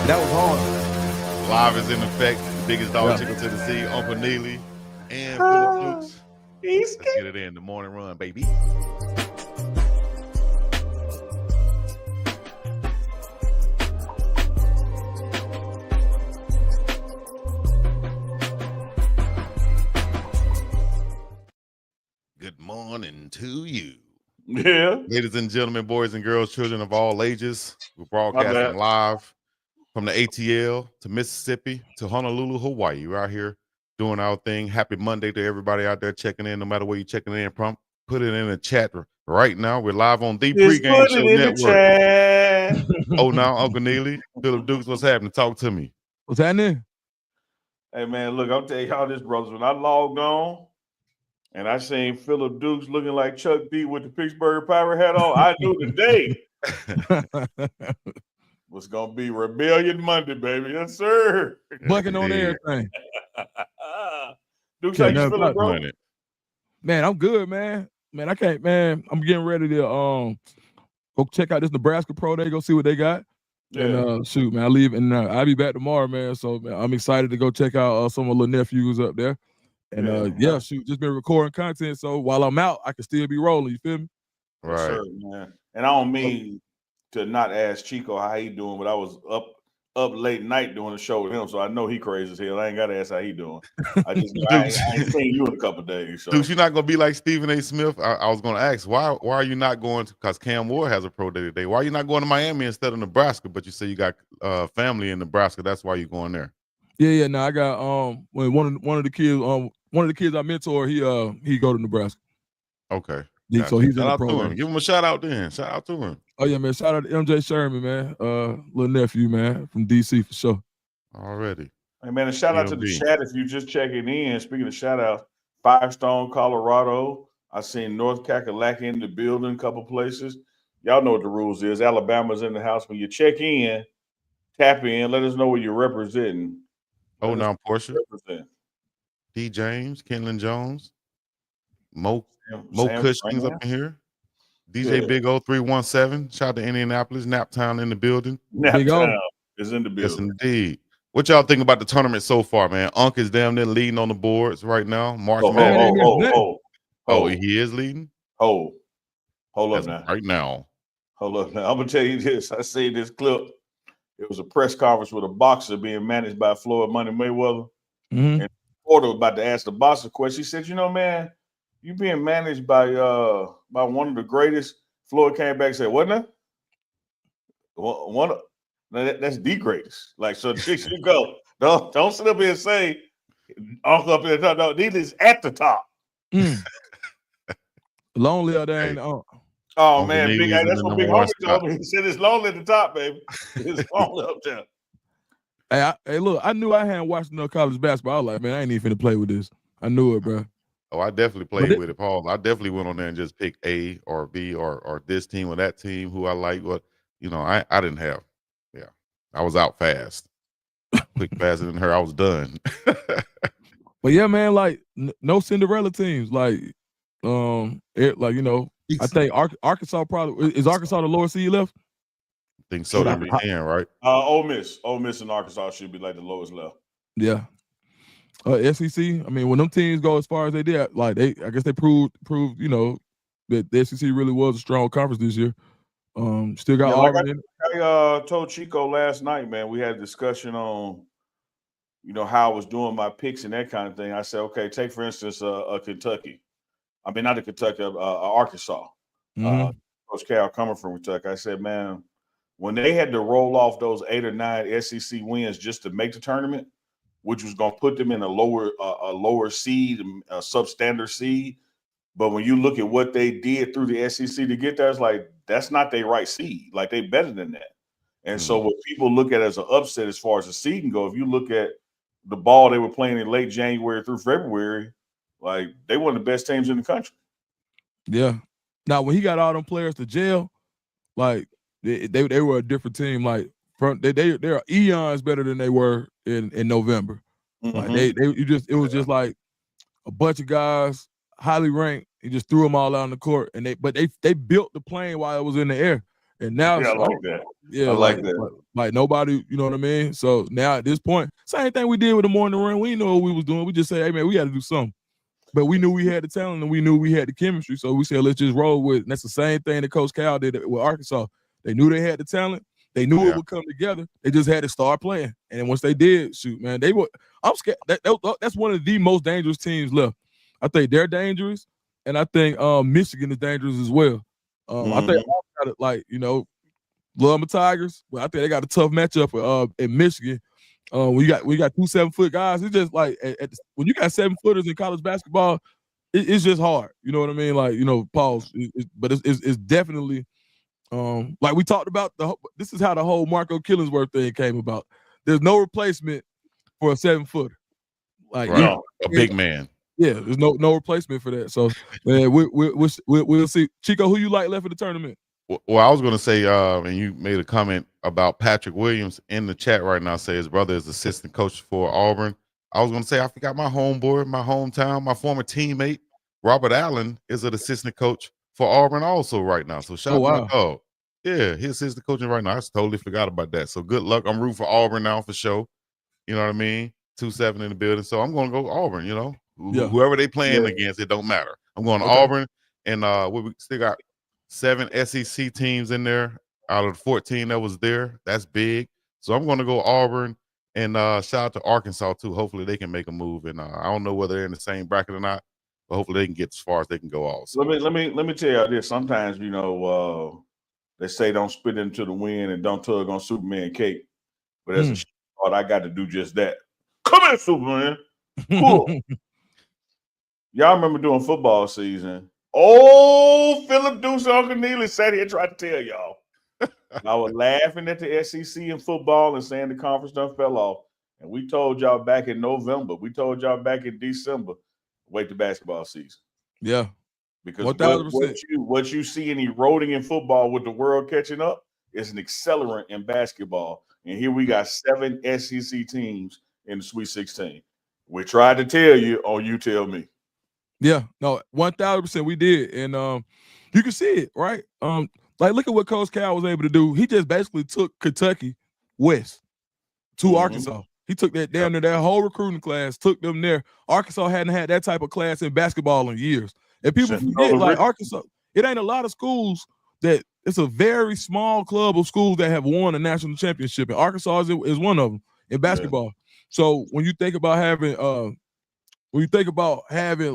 That was hard. Live is in effect. The biggest dog, Chico to the sea, Uncle Neely, and Philip Dukes. Let's get it in. The morning run, baby. Good morning to you. Yeah. Ladies and gentlemen, boys and girls, children of all ages, we're broadcasting live from the ATL to Mississippi to Honolulu, Hawaii. We're out here doing our thing. Happy Monday to everybody out there checking in, no matter where you're checking in from. Put it in the chat right now. We're live on the Pregame Show Network. Oh, now, Uncle Neely, Philip Dukes, what's happening? Talk to me. What's happening? Hey, man, look, I'll tell y'all this, brothers. When I logged on and I seen Philip Dukes looking like Chuck D with the Pittsburgh Pirate hat on, I knew today was going to be Rebellion Monday, baby. Yes, sir. Bucking on everything. Dukes, how you feeling, bro? Man, I'm good, man. Man, I can't, man. I'm getting ready to go check out this Nebraska Pro Day, go see what they got. Yeah. And shoot, man, I leave and I'll be back tomorrow, man. So man, I'm excited to go check out some of my little nephews up there. And shoot, just been recording content. So while I'm out, I can still be rolling. You feel me? Right. Sure, man. And I don't mean to not ask Chico how he doing, but I was up late night doing a show with him, so I know he crazy as hell. I ain't got to ask how he doing. I ain't seen you in a couple of days. So. Dude, you're not gonna be like Stephen A. Smith. I was gonna ask why are you not going to? Because Cam Ward has a pro day today. Why are you not going to Miami instead of Nebraska? But you say you got family in Nebraska. That's why you're going there. Yeah. No, I got one of the kids I mentor. He go to Nebraska. Okay. Yeah, so he's in the to program. him. Give him a shout out then. Shout out to him. Oh yeah, man. Shout out to MJ Sherman, man. Little nephew, man, from DC for sure. Already. Hey man, a shout out to the chat if you just checking in. Speaking of shout outs, Firestone, Colorado. I seen North Kakalaki in the building, a couple places. Y'all know what the rules is. Alabama's in the house. When you check in, tap in, let us know what you're representing. Oh, now Portia. D. James, Kenlon Jones, Mo Cushing's up in here. DJ Big O 317. Shout out to Indianapolis. Naptown in the building. Naptown is in the building. Yes, indeed. What y'all think about the tournament so far, man? Unk is damn near leading on the boards right now. March Madness. Oh, he is leading? Hold up now. Right now. Hold up now. I'm going to tell you this. I see this clip. It was a press conference with a boxer being managed by Floyd Money Mayweather. Mm-hmm. And the reporter was about to ask the boxer a question. He said, you know, man, you being managed by one of the greatest. Floyd came back and said, wasn't it? That's the greatest. Like, so you go. Don't sit up here and say Uncle up there. No, Neely's at the top. Lonely out there. Oh man, that's what Big Homie told me. He said it's lonely at the top, baby. It's lonely up there. Hey, look, I knew I hadn't watched enough college basketball. I was like, man, I ain't even finna play with this. I knew it, bro. Oh, I definitely played with it, Paul. I definitely went on there and just picked A or B or this team or that team who I like. What I didn't have. Yeah, I was out fast, quick faster than her. I was done. But yeah, man, like no Cinderella teams. Like, I think Arkansas probably is Arkansas the lower seed left. I think so. They can, right? Ole Miss and Arkansas should be like the lowest left. Yeah. SEC. I mean, when them teams go as far as they did, like I guess they proved, that the SEC really was a strong conference this year. Still got Auburn. I told Chico last night, man. We had a discussion on, how I was doing my picks and that kind of thing. I said, okay, take for instance Kentucky. I mean, not a Kentucky, Arkansas. Mm-hmm. Coach Cal coming from Kentucky. I said, man, when they had to roll off those 8 or 9 SEC wins just to make the tournament, which was going to put them in a lower seed, a substandard seed. But when you look at what they did through the SEC to get there, it's like, that's not their right seed. Like, they better than that. And so what people look at as an upset as far as the seeding go, if you look at the ball they were playing in late January through February, like, they were one of the best teams in the country. Yeah. Now, when he got all them players to jail, like, they were a different team. Like, they are eons better than they were in November. Mm-hmm. Like it was just like a bunch of guys highly ranked. He just threw them all out on the court, and they built the plane while it was in the air. And now, I like that. Yeah, I like that. Like nobody, you know what I mean? So now at this point, same thing we did with the morning run. We didn't know what we was doing. We just said, hey man, we got to do something. But we knew we had the talent and we knew we had the chemistry. So we said, let's just roll with it. And that's the same thing that Coach Cal did with Arkansas. They knew they had the talent. They knew it would come together. They just had to start playing. And then once they did, shoot, man, they were. I'm scared. That's one of the most dangerous teams left. I think they're dangerous, and I think Michigan is dangerous as well. I think love my Tigers, but I think they got a tough matchup in Michigan. We got 2 7-foot guys. It's just like when you got 7-footers in college basketball, it's just hard. You know what I mean? Like, pause. But it's definitely like we talked about. This is how the whole Marco Killingsworth thing came about. There's no replacement for a 7-footer. Like a big man. Yeah, there's no replacement for that. So man, we'll see. Chico, who you like left in the tournament? Well, I was going to say, and you made a comment about Patrick Williams in the chat right now. Say his brother is assistant coach for Auburn. I was going to say I forgot my homeboy, my hometown, my former teammate Robert Allen is an assistant coach for Auburn also right now. So shout out to my dog. Yeah, he's assistant coaching right now. I totally forgot about that. So good luck. I'm rooting for Auburn now for sure. You know what I mean? 2-7 in the building. So I'm going to go Auburn. Whoever they playing against, it don't matter. I'm going to Auburn, and we still got 7 SEC teams in there out of the 14 that was there. That's big. So I'm going to go Auburn, and shout out to Arkansas too. Hopefully they can make a move, and I don't know whether they're in the same bracket or not, but hopefully they can get as far as they can go. Also, let me tell you this. Sometimes they say don't spit into the wind and don't tug on Superman cape, but as a shot, I got to do just that. Come here, Superman. Cool. Y'all remember doing football season? Oh, Philip Deuce and Uncle Neely sat here trying to tell y'all. I was laughing at the SEC in football and saying the conference done fell off. And we told y'all back in November. We told y'all back in December, wait the basketball season. Yeah. Because what you see in eroding in football with the world catching up is an accelerant in basketball. And here we got 7 SEC teams in the Sweet 16. We tried to tell you, or you tell me. Yeah, no, 1,000% we did, and you can see it, right? Like look at what Coach Cal was able to do. He just basically took Kentucky West to Arkansas. He took that down to that whole recruiting class, took them there. Arkansas hadn't had that type of class in basketball in years. And people forget, like Arkansas, it ain't a lot of schools that it's a very small club of schools that have won a national championship, and Arkansas is one of them in basketball. Yeah. So when you think about having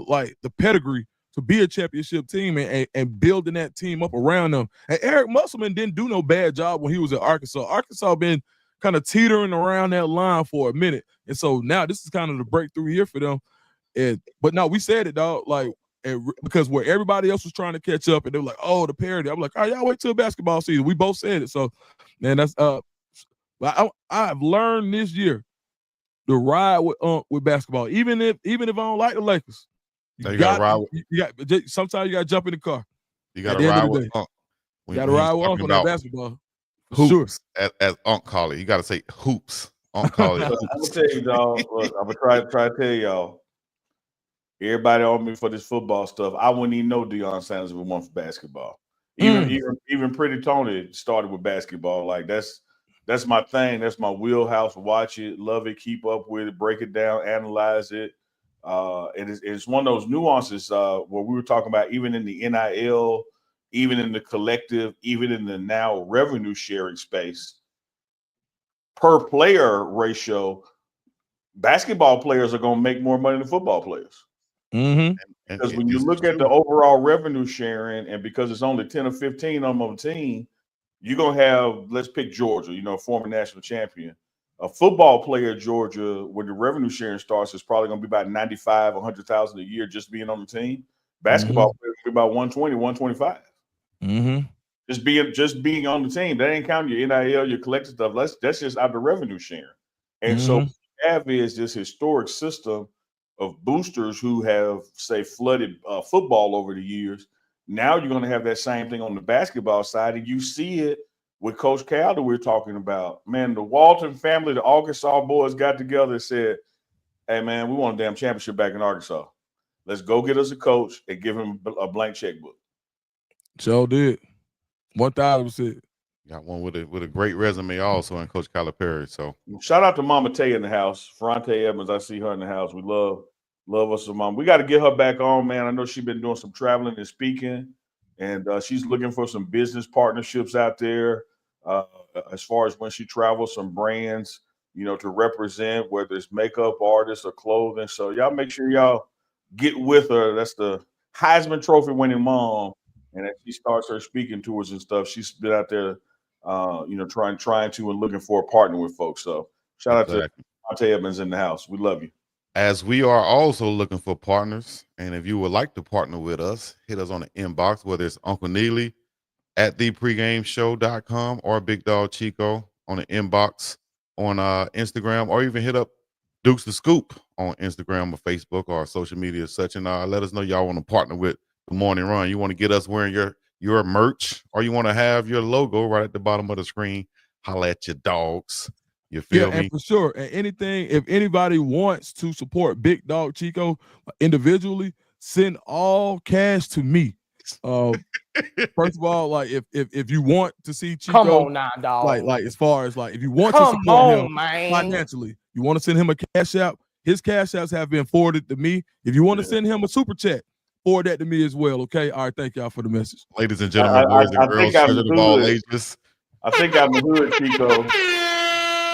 like the pedigree to be a championship team and building that team up around them. And Eric Musselman didn't do no bad job when he was at Arkansas. Arkansas been kind of teetering around that line for a minute. And so now this is kind of the breakthrough year for them. But no, we said it, dog, like, because where everybody else was trying to catch up and they were like, oh, the parity. I'm like, oh, y'all wait till basketball season. We both said it. So, man, that's I've learned this year to ride with basketball, even if I don't like the Lakers. You gotta ride. Sometimes you gotta jump in the car. You gotta ride with Unc. You gotta ride with Unc on that basketball. Hoops, as Unc call it. You gotta say hoops. Unc call it. I'm gonna tell you, dog. Look, I'm gonna try to tell y'all. Everybody on me for this football stuff. I wouldn't even know Deion Sanders if it weren't for basketball. Even Pretty Tony started with basketball. Like that's my thing. That's my wheelhouse. Watch it, love it, keep up with it, break it down, analyze it. It's one of those nuances where we were talking about, even in the NIL, even in the collective, even in the now revenue sharing space, per player ratio, basketball players are going to make more money than football players. Because when you look at the overall revenue sharing, and because it's only 10 or 15 on the team, you're going to have, let's pick Georgia, former national champion. A football player at Georgia, when the revenue sharing starts, is probably going to be about 95, 100,000 a year just being on the team. Basketball players will be about 120, 125. Just being on the team. That ain't counting your NIL, your collective stuff. That's just out the revenue sharing. And so what you have is this historic system of boosters who have, say, flooded football over the years. Now you're going to have that same thing on the basketball side, and you see it with Coach Cal that we're talking about. Man, the Walton family, the Arkansas boys got together and said, hey, man, we want a damn championship back in Arkansas. Let's go get us a coach and give him a blank checkbook. So did. 1,000%. Got one with a great resume also, and Coach Calipari. So shout out to Mama Tay in the house, Ferrante Evans. I see her in the house. We love us some mom. We got to get her back on, man. I know she's been doing some traveling and speaking, and she's looking for some business partnerships out there. As far as when she travels, some brands, to represent, whether it's makeup artists or clothing. So y'all make sure y'all get with her. That's the Heisman Trophy winning mom, and as she starts her speaking tours and stuff, she's been out there. Trying to and looking for a partner with folks. So shout out to Monte Evans in the house. We love you. As we are also looking for partners, and if you would like to partner with us, hit us on the inbox, whether it's Uncle Neely at thepregameshow.com or BiggDogg Chico on the inbox on Instagram, or even hit up Dukes the Scoop on Instagram or Facebook or social media such, and let us know y'all want to partner with the Morning Run. You want to get us wearing your merch, or you want to have your logo right at the bottom of the screen, holla at your dogs. You feel me? And for sure. And if anybody wants to support BiggDogg Chico individually, send all cash to me. First of all, like if you want to see Chico, come on now, dog. Like as far as like if you want to support him financially, you want to send him a cash out. His cash apps have been forwarded to me. If you want to send him a super chat, forward that to me as well. Okay. All right. Thank y'all for the message. Ladies and gentlemen, boys and girls, children of all ages. I think I'm the hood, Chico.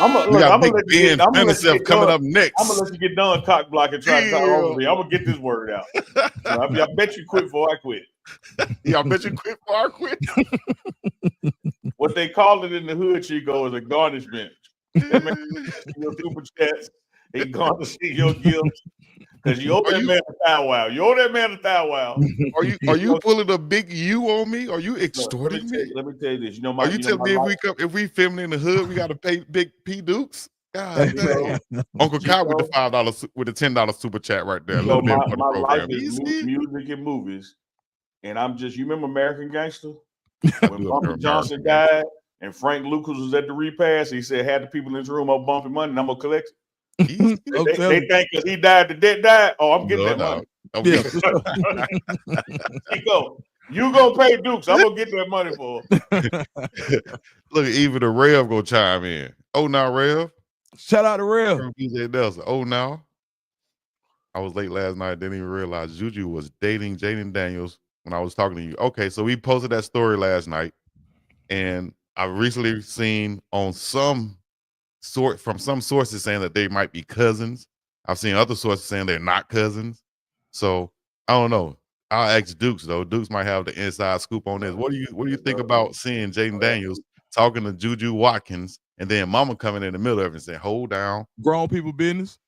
I'm gonna let you get Finneseth coming up next. I'm gonna let you get done cock block and try to talk over me. I'm gonna get this word out. I bet you quit before I quit. Yeah, I bet you quit before I quit. What they call it in the hood, Chico, is a garnishment. That means your super chats, they garnish your gifts. Because you owe that man a thou wow. You owe that man a thou wow. Are you pulling a big U on me? Are you extorting me? Let me tell you this. Are you telling me if we filming in the hood, we got to pay Big P Dukes? God damn. Uncle Kyle with the $5 with the $10 super chat right there. So my life is music and movies, and I'm just. You remember American Gangster when Bumpy Johnson died and Frank Lucas was at the repass? He said, "Had the people in this room up bumping money, and I'm gonna collect it." They think because he died, the debt died. Oh, I'm getting that money. Okay. Chico, you gonna pay Dukes. I'm gonna get that money for him. Look, even the Rev gonna chime in. Oh, now Rev. Shout out to Rev. Oh, now. I was late last night. Didn't even realize Juju was dating Jaden Daniels when I was talking to you. Okay, so we posted that story last night, and I recently seen on some sources saying that they might be cousins. I've seen other sources saying they're not cousins. So I don't know. I'll ask Dukes though. Dukes might have the inside scoop on this. What do you think about seeing Jaden Daniels talking to Juju Watkins and then Mama coming in the middle of it and saying, "Hold down, grown people business,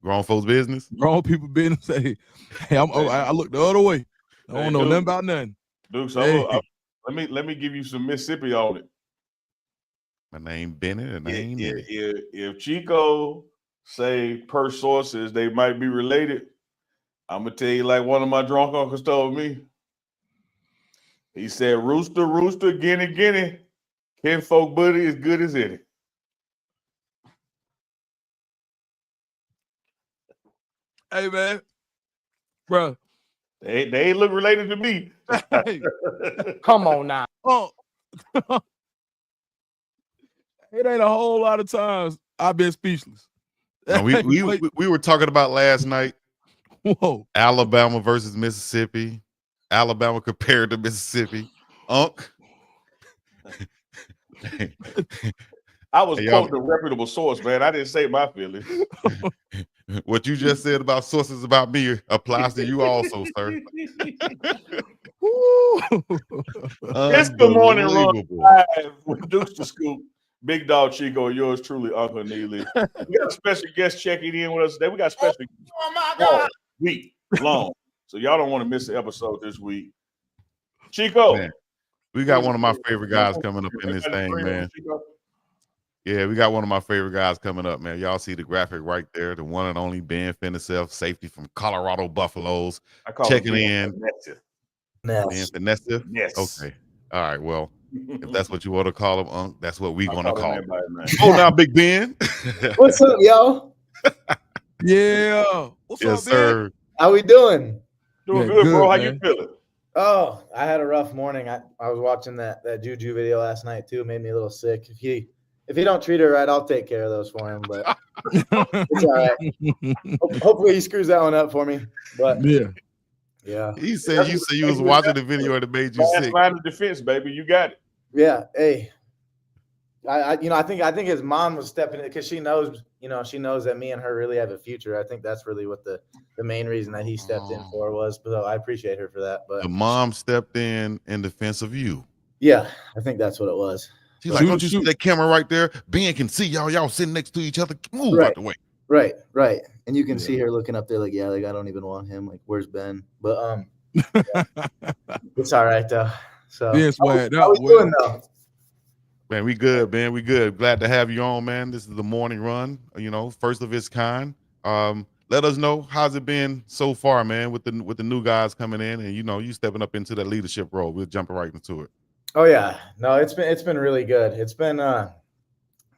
grown folks business, grown people business." Hey, I look the other way. I don't know nothing about nothing. Dukes, let me give you some Mississippi on it. My name Bennett, and I ain't if Chico say per sources they might be related, I'm gonna tell you like one of my drunk uncles told me. He said, "Rooster, rooster, guinea, guinea, kinfolk buddy as good as any." Hey man, bro, they ain't look related to me. Hey. Come on now. Oh. It ain't a whole lot of times I've been speechless. No, we were talking about last night. Whoa. Alabama versus Mississippi. Alabama compared to Mississippi. Unc. I was quoting a reputable source, man. I didn't say my feelings. What you just said about sources about me applies to you also, sir. It's the Morning Run live with Dukes the Scoop. BiggDogg Chico, yours truly, Uncle Neely. We got a special guest checking in with us today. We got a special week long. So y'all don't want to miss the episode this week. Chico. Man, we got one of my favorite guys coming up in this thing, man. Yeah, we got one of my favorite guys coming up, man. Y'all see the graphic right there. The one and only Ben Finneseth, safety from Colorado Buffaloes, checking in. Ben Finneseth? Yes. Okay. All right, well. If that's what you want to call him, Unc, that's what we're going to call him. Oh, now, Big Ben. What's up, y'all? Yeah. What's up, sir? How we doing? Doing good, bro. How you feeling? Oh, I had a rough morning. I was watching that Juju video last night too. It made me a little sick. If he don't treat her right, I'll take care of those for him. But it's all right. Hopefully he screws that one up for me. But yeah. He said you was watching the video and it made you sick. Line of defense, baby. You got it. Yeah. Hey. I think his mom was stepping in because she knows that me and her really have a future. I think that's really what the main reason that he stepped in for was. But I appreciate her for that. But the mom stepped in defense of you. Yeah, I think that's what it was. She's like, don't you see that camera right there? Ben can see y'all sitting next to each other. Move out the way. Right. And you can see her looking up there like, yeah, like I don't even want him. Like, where's Ben? But yeah. It's all right though. So how we doing though? Man, we good, man. We good. Glad to have you on, man. This is the morning run, first of its kind. Let us know how's it been so far, man, with the new guys coming in and you stepping up into that leadership role. We're jumping right into it. Oh yeah. No, it's been really good. It's been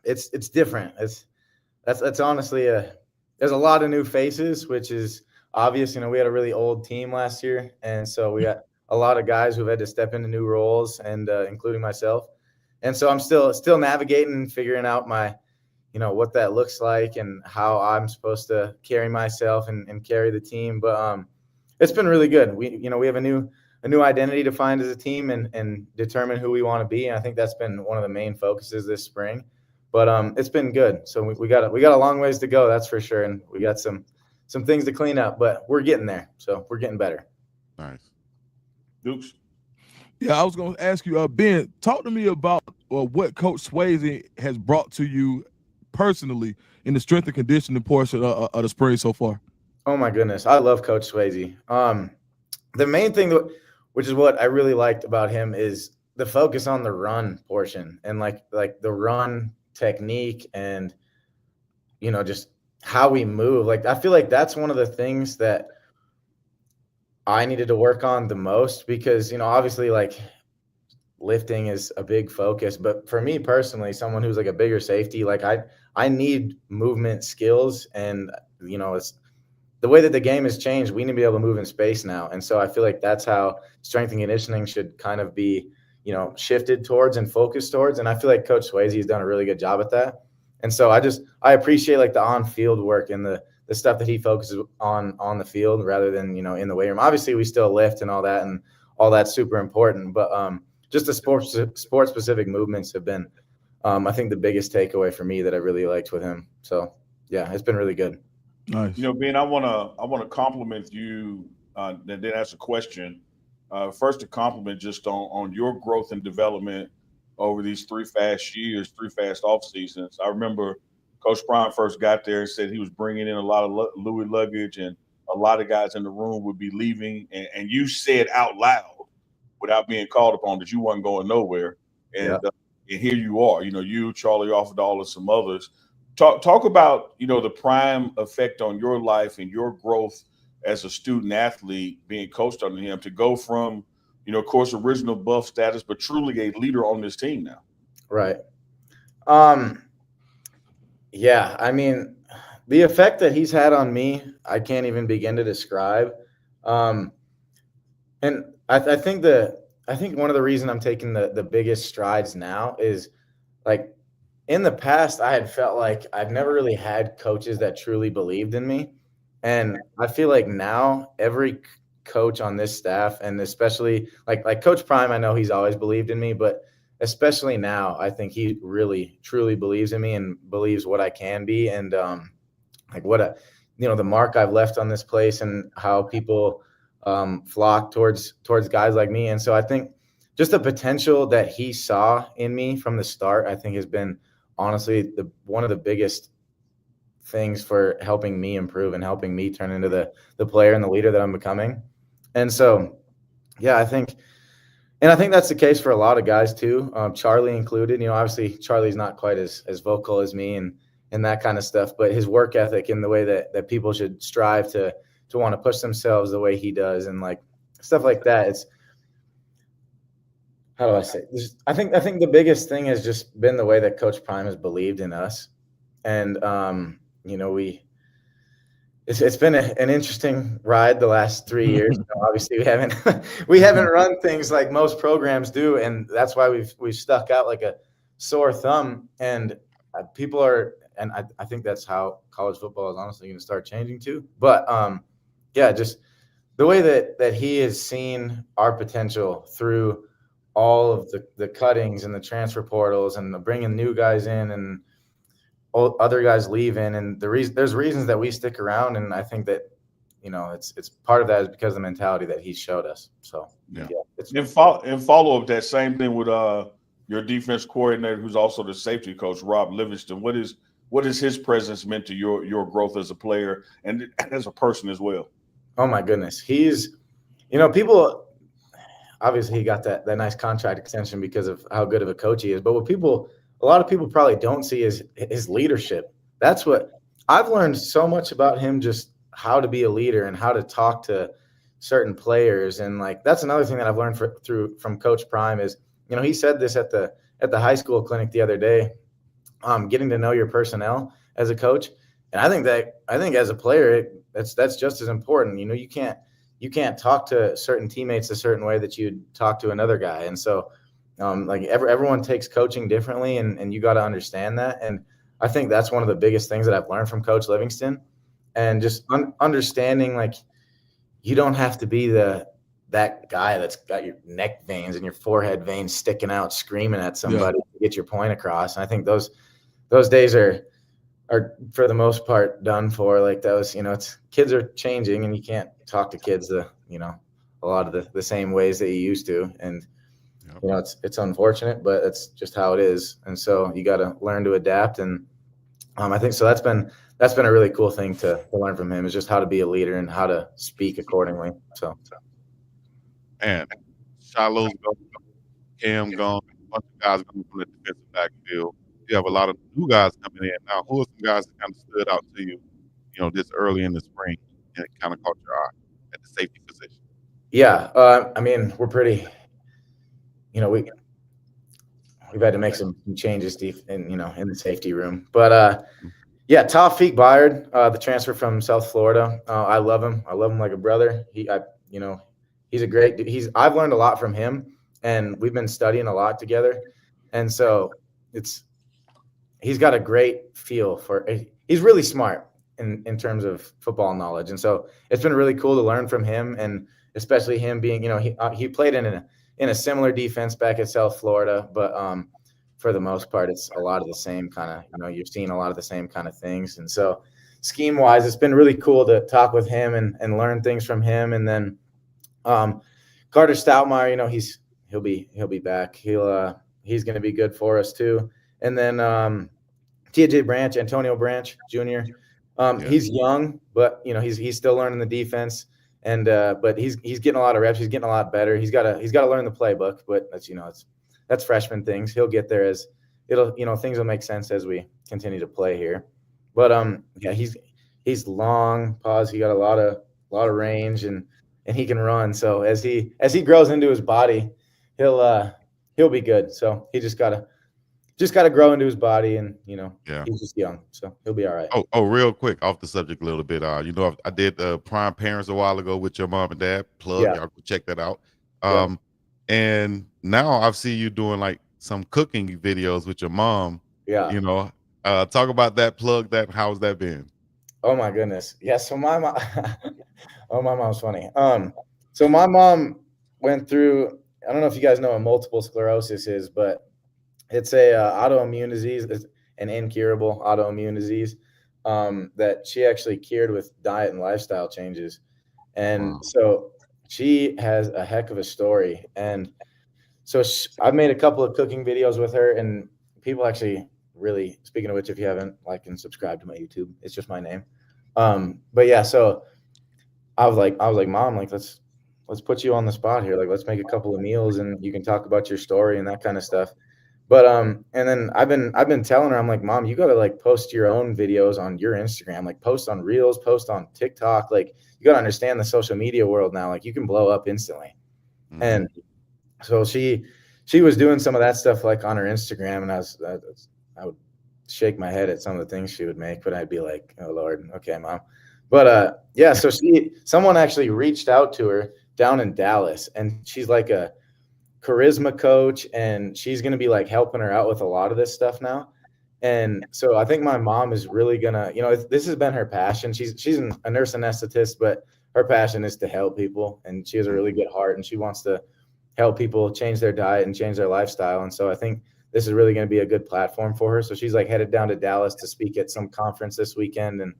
it's different. That's honestly there's a lot of new faces, which is obvious. We had a really old team last year, and so we got a lot of guys who've had to step into new roles, and including myself. And so I'm still navigating and figuring out my, what that looks like and how I'm supposed to carry myself and carry the team. But it's been really good. We have a new identity to find as a team and determine who we want to be. And I think that's been one of the main focuses this spring. But it's been good. So we got a long ways to go, that's for sure. And we got some things to clean up, but we're getting there. So we're getting better. Nice. Dukes. Yeah, I was going to ask you, Ben, talk to me about what Coach Swayze has brought to you personally in the strength and conditioning portion of the spring so far. Oh my goodness, I love Coach Swayze. The main thing which is what I really liked about him is the focus on the run portion and like the run technique and just how we move. Like I feel like that's one of the things that I needed to work on the most because, obviously like lifting is a big focus, but for me personally, someone who's like a bigger safety, like I need movement skills and, it's the way that the game has changed. We need to be able to move in space now. And so I feel like that's how strength and conditioning should kind of be, shifted towards and focused towards. And I feel like Coach Swayze has done a really good job at that. And so I appreciate like the on-field work and the stuff that he focuses on the field rather than, in the weight room. Obviously, we still lift and all that, and all that's super important. But just the sport-specific movements have been, I think, the biggest takeaway for me that I really liked with him. So, yeah, it's been really good. Nice. Ben, I want to compliment you and then ask a question. First, a compliment just on your growth and development over these 3 fast off seasons. I remember Coach Prime first got there and said he was bringing in a lot of Louis luggage and a lot of guys in the room would be leaving. And you said out loud without being called upon that you wasn't going nowhere. And, and here you are, you, Charlie Offerdall, and some others. Talk about, the Prime effect on your life and your growth as a student athlete being coached under him to go from, of course, original buff status, but truly a leader on this team now. Right. Yeah, I mean, the effect that he's had on me, I can't even begin to describe. And I think one of the reasons I'm taking the biggest strides now is like in the past, I had felt like I've never really had coaches that truly believed in me. And I feel like now every coach on this staff, and especially like Coach Prime, I know he's always believed in me, but especially now, I think he really, truly believes in me and believes what I can be. And the mark I've left on this place and how people flock towards guys like me. And so I think just the potential that he saw in me from the start, I think has been honestly one of the biggest things for helping me improve and helping me turn into the player and the leader that I'm becoming. And so, yeah, I think that's the case for a lot of guys too, Charlie included. Obviously Charlie's not quite as vocal as me and that kind of stuff, but his work ethic and the way that people should strive to want to push themselves the way he does and like stuff like that. It's, how do I say? I think the biggest thing has just been the way that Coach Prime has believed in us. And, It's been an interesting ride the last 3 years. Obviously, we haven't run things like most programs do, and that's why we've stuck out like a sore thumb. And people are, and I think that's how college football is honestly going to start changing too. But yeah, just the way that he has seen our potential through all of the cuttings and the transfer portals and the bringing new guys in and other guys leaving, and there's reasons that we stick around, and I think that it's part of that is because of the mentality that he showed us. So yeah. In follow up, that same thing with your defense coordinator, who's also the safety coach, Rob Livingston. What is his presence meant to your growth as a player and as a person as well? Oh my goodness, he's people obviously he got that nice contract extension because of how good of a coach he is, but a lot of people probably don't see his leadership. That's what I've learned so much about him, just how to be a leader and how to talk to certain players. And like, that's another thing that I've learned from Coach Prime is, he said this at the high school clinic the other day, getting to know your personnel as a coach. And I think as a player, that's just as important. You can't talk to certain teammates a certain way that you'd talk to another guy. And so, like everyone takes coaching differently, and you got to understand that. And I think that's one of the biggest things that I've learned from Coach Livingston, and just understanding, like, you don't have to be that guy that's got your neck veins and your forehead veins sticking out, screaming at somebody to get your point across. And I think those days are for the most part done for. Like those, kids are changing, and you can't talk to kids a lot of the same ways that you used to. And it's unfortunate, but that's just how it is. And so you got to learn to adapt. And I think so. That's been a really cool thing to learn from him, is just how to be a leader and how to speak accordingly. So, and Shiloh's gone, Cam gone, a bunch of guys going from the defensive backfield. You have a lot of new guys coming in now. Who are some guys that kind of stood out to you, this early in the spring, and it kind of caught your eye at the safety position? Yeah, I mean, we're pretty. We've had to make some changes in the safety room, but yeah, Tawfiq Byard, the transfer from South Florida. I love him. I love him like a brother. He's a great dude. I've learned a lot from him, and we've been studying a lot together. And so he's got a great feel for. He's really smart in terms of football knowledge, and so it's been really cool to learn from him, and especially him being, he played in a similar defense back at South Florida, but for the most part, it's a lot of the same kind of, you're seeing a lot of the same kind of things. And so scheme wise, it's been really cool to talk with him and learn things from him. And then Carter Stoutmeyer, he'll be back. He's going to be good for us too. And then Antonio Branch Jr. He's young, but he's still learning the defense. And but he's getting a lot of reps. He's getting a lot better. He's got to learn the playbook, but that's freshman things. He'll get there as things will make sense as we continue to play here. But yeah, he's long pause. He got a lot of range, and he can run. So as he grows into his body, he'll be good. So he just gotta grow into his body, and he's just young, so he'll be all right. Oh, real quick, off the subject a little bit. I did Prime Parents a while ago with your mom and dad. Y'all go check that out. And now I've seen you doing like some cooking videos with your mom. Talk about that. Plug that. How's that been? Oh my goodness, yeah. So my mom, my mom's funny. So my mom went through. I don't know if you guys know what multiple sclerosis is, but it's a autoimmune disease. It's an incurable autoimmune disease that she actually cured with diet and lifestyle changes. And so she has a heck of a story. And so I've made a couple of cooking videos with her, and people actually really, speaking of which, if you haven't liked and subscribed to my YouTube, it's just my name. But yeah, so I was like, Mom, like, let's put you on the spot here. Like, let's make a couple of meals and you can talk about your story and that kind of stuff. But and then I've been telling her, I'm like, Mom, you got to like post your own videos on your Instagram, like post on Reels, post on TikTok. Like, you got to understand the social media world now. Like, you can blow up instantly. Mm-hmm. And so she was doing some of that stuff like on her Instagram, and I would shake my head at some of the things she would make, but I'd be like, oh Lord, okay, Mom. But yeah, so someone actually reached out to her down in Dallas, and she's like a charisma coach, and she's going to be like helping her out with a lot of this stuff now. And so I think my mom is really gonna, this has been her passion. She's a nurse anesthetist, but her passion is to help people, and she has a really good heart, and she wants to help people change their diet and change their lifestyle. And so I think this is really going to be a good platform for her. So she's like headed down to Dallas to speak at some conference this weekend, and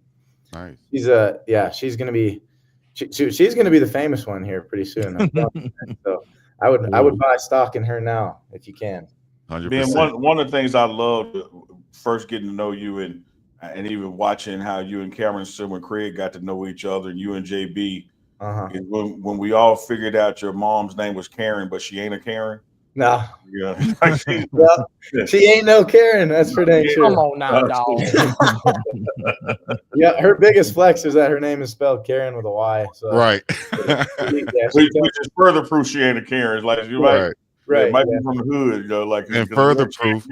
nice. She's going to be she's going to be the famous one here pretty soon. So I would buy stock in her now if you can. 100%. Ben, one of the things I loved first getting to know you and even watching how you and Cameron and Craig got to know each other, and you and JB, is when we all figured out your mom's name was Karen, but she ain't a Karen. No. Yeah. She ain't no Karen. That's for dang sure. Come on now, dog. Yeah, her biggest flex is that her name is spelled Karen with a Y. So. Right. Which is further proof she ain't a Karen. It's like you might be from the hood, and further proof.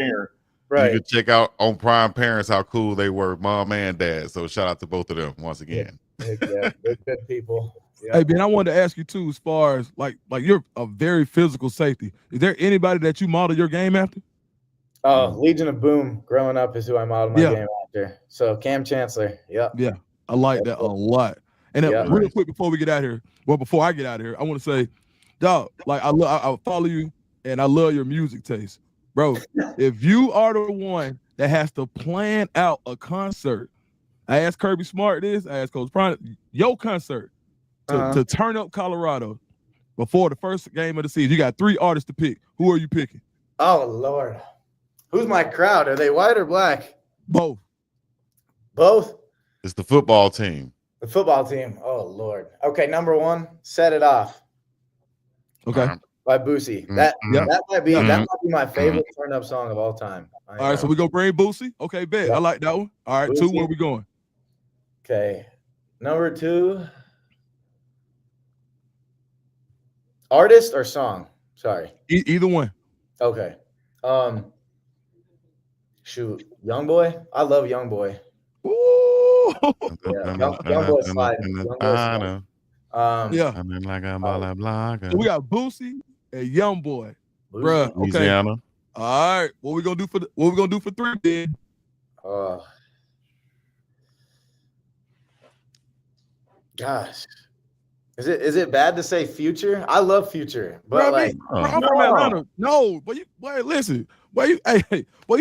Right. You can check out on Prime Parents how cool they were, mom and dad. So shout out to both of them once again. Yeah, they're good people. Yeah. Hey Ben, I wanted to ask you too, as far as like you're a very physical safety. Is there anybody that you model your game after? Legion of Boom growing up is who I modeled my game after. So Cam Chancellor. Yep. Yeah. I like that a lot. And real quick before we get out here, before I get out of here, I want to say, dog, like I follow you and I love your music taste. Bro, if you are the one that has to plan out a concert, I asked Kirby Smart this, I asked Coach Prime, your concert to turn up Colorado before the first game of the season. You got 3 artists to pick. Who are you picking? Oh, Lord. Who's my crowd? Are they white or black? Both. Both? It's the football team. The football team. Oh, Lord. Okay, number 1, Set It Off. Okay. By Boosie. That might be my favorite turn up song of all time. All right, so we go bring Boosie. Okay, bet. I like that one. All right, Boosie. 2, where we going? Okay. Number 2. Artist or song? Sorry. Either one. Okay. Shoot. Young Boy. I love Young Boy. Ooh. Yeah. Young Boy sliding. Yeah. So we got Boosie and Young Boy. Bruh. Okay. Louisiana. All right. What we gonna do for 3 then? Gosh. Is it bad to say Future? I love Future, but I'm from Atlanta. No, but listen. You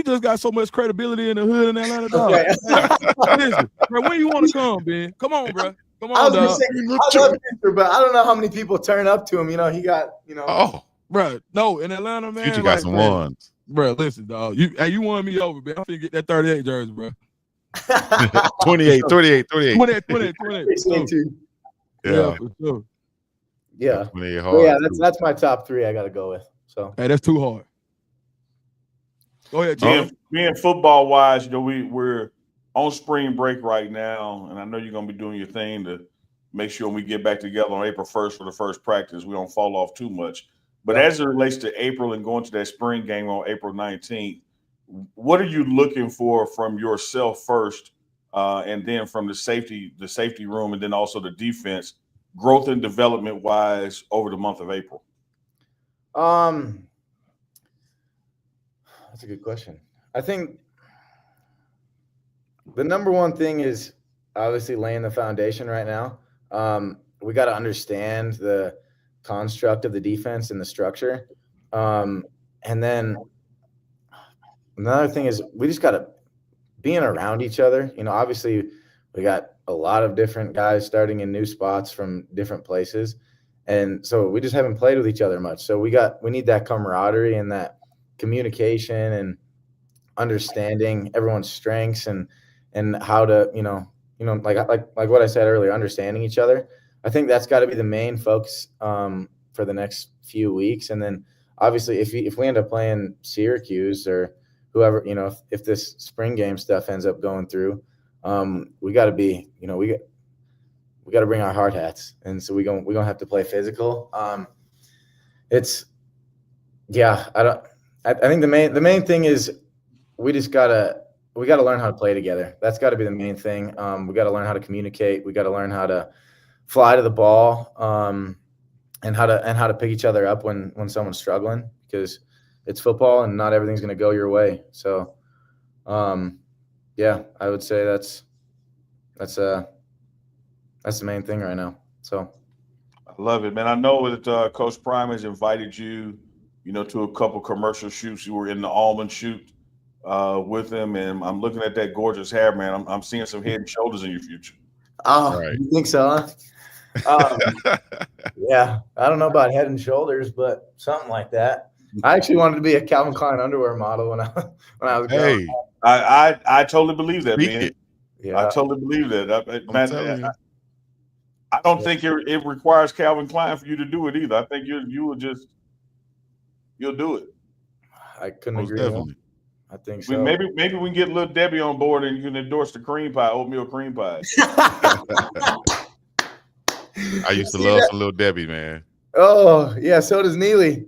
just got so much credibility in the hood in Atlanta, dog. Okay. Listen, bro, when you want to come, Ben? Come on, bro. Come on, I dog. love Future, but I don't know how many people turn up to him. He got, Oh, bro. No, in Atlanta, man. Future got some ones. Bro, listen, dog. You won me over, man. I'm finna get that 38 jersey, bro. 28. 28. Yeah, for sure. Yeah. That's my top 3 I got to go with. So hey, that's too hard. Go ahead, Jim. Being football wise, we're on spring break right now, and I know you're gonna be doing your thing to make sure we get back together on April 1st for the first practice. We don't fall off too much. But as it relates to April and going to that spring game on April 19th, what are you looking for from yourself first, and then from the safety room, and then also the defense, growth and development wise over the month of April? That's a good question. I think the number one thing is obviously laying the foundation right now. We got to understand the construct of the defense and the structure. And then another thing is we just got to being around each other. Obviously we got a lot of different guys starting in new spots from different places. And so we just haven't played with each other much. So we need that camaraderie and that communication and understanding everyone's strengths and how to, like what I said earlier, understanding each other. I think that's got to be the main focus for the next few weeks. And then obviously if we end up playing Syracuse or whoever, if this spring game stuff ends up going through, we got to be, we got to bring our hard hats. And so we're going to have to play physical. I think the main thing is we just got to we got to learn how to play together. That's got to be the main thing. We got to learn how to communicate. We got to learn how to fly to the ball, and how to pick each other up when someone's struggling, because it's football and not everything's going to go your way. So, yeah, I would say that's the main thing right now. So I love it, man. I know that Coach Prime has invited you, to a couple commercial shoots. You were in the Auburn shoot with him, and I'm looking at that gorgeous hair, man. I'm seeing some head and shoulders in your future. Oh, Right. You think so, huh? Yeah, I don't know about head and shoulders, but something like that. I actually wanted to be a Calvin Klein underwear model when I was growing up. I totally believe that, Speak man. it. Yeah, I totally believe that. I'm telling you. I don't think it requires Calvin Klein for you to do it either. I think you'll do it. I couldn't Most agree more. definitely. I think so. Maybe we can get little Debbie on board and you can endorse the cream pie, oatmeal cream pie. I used to love some little Debbie, man. Oh, yeah, so does Neely.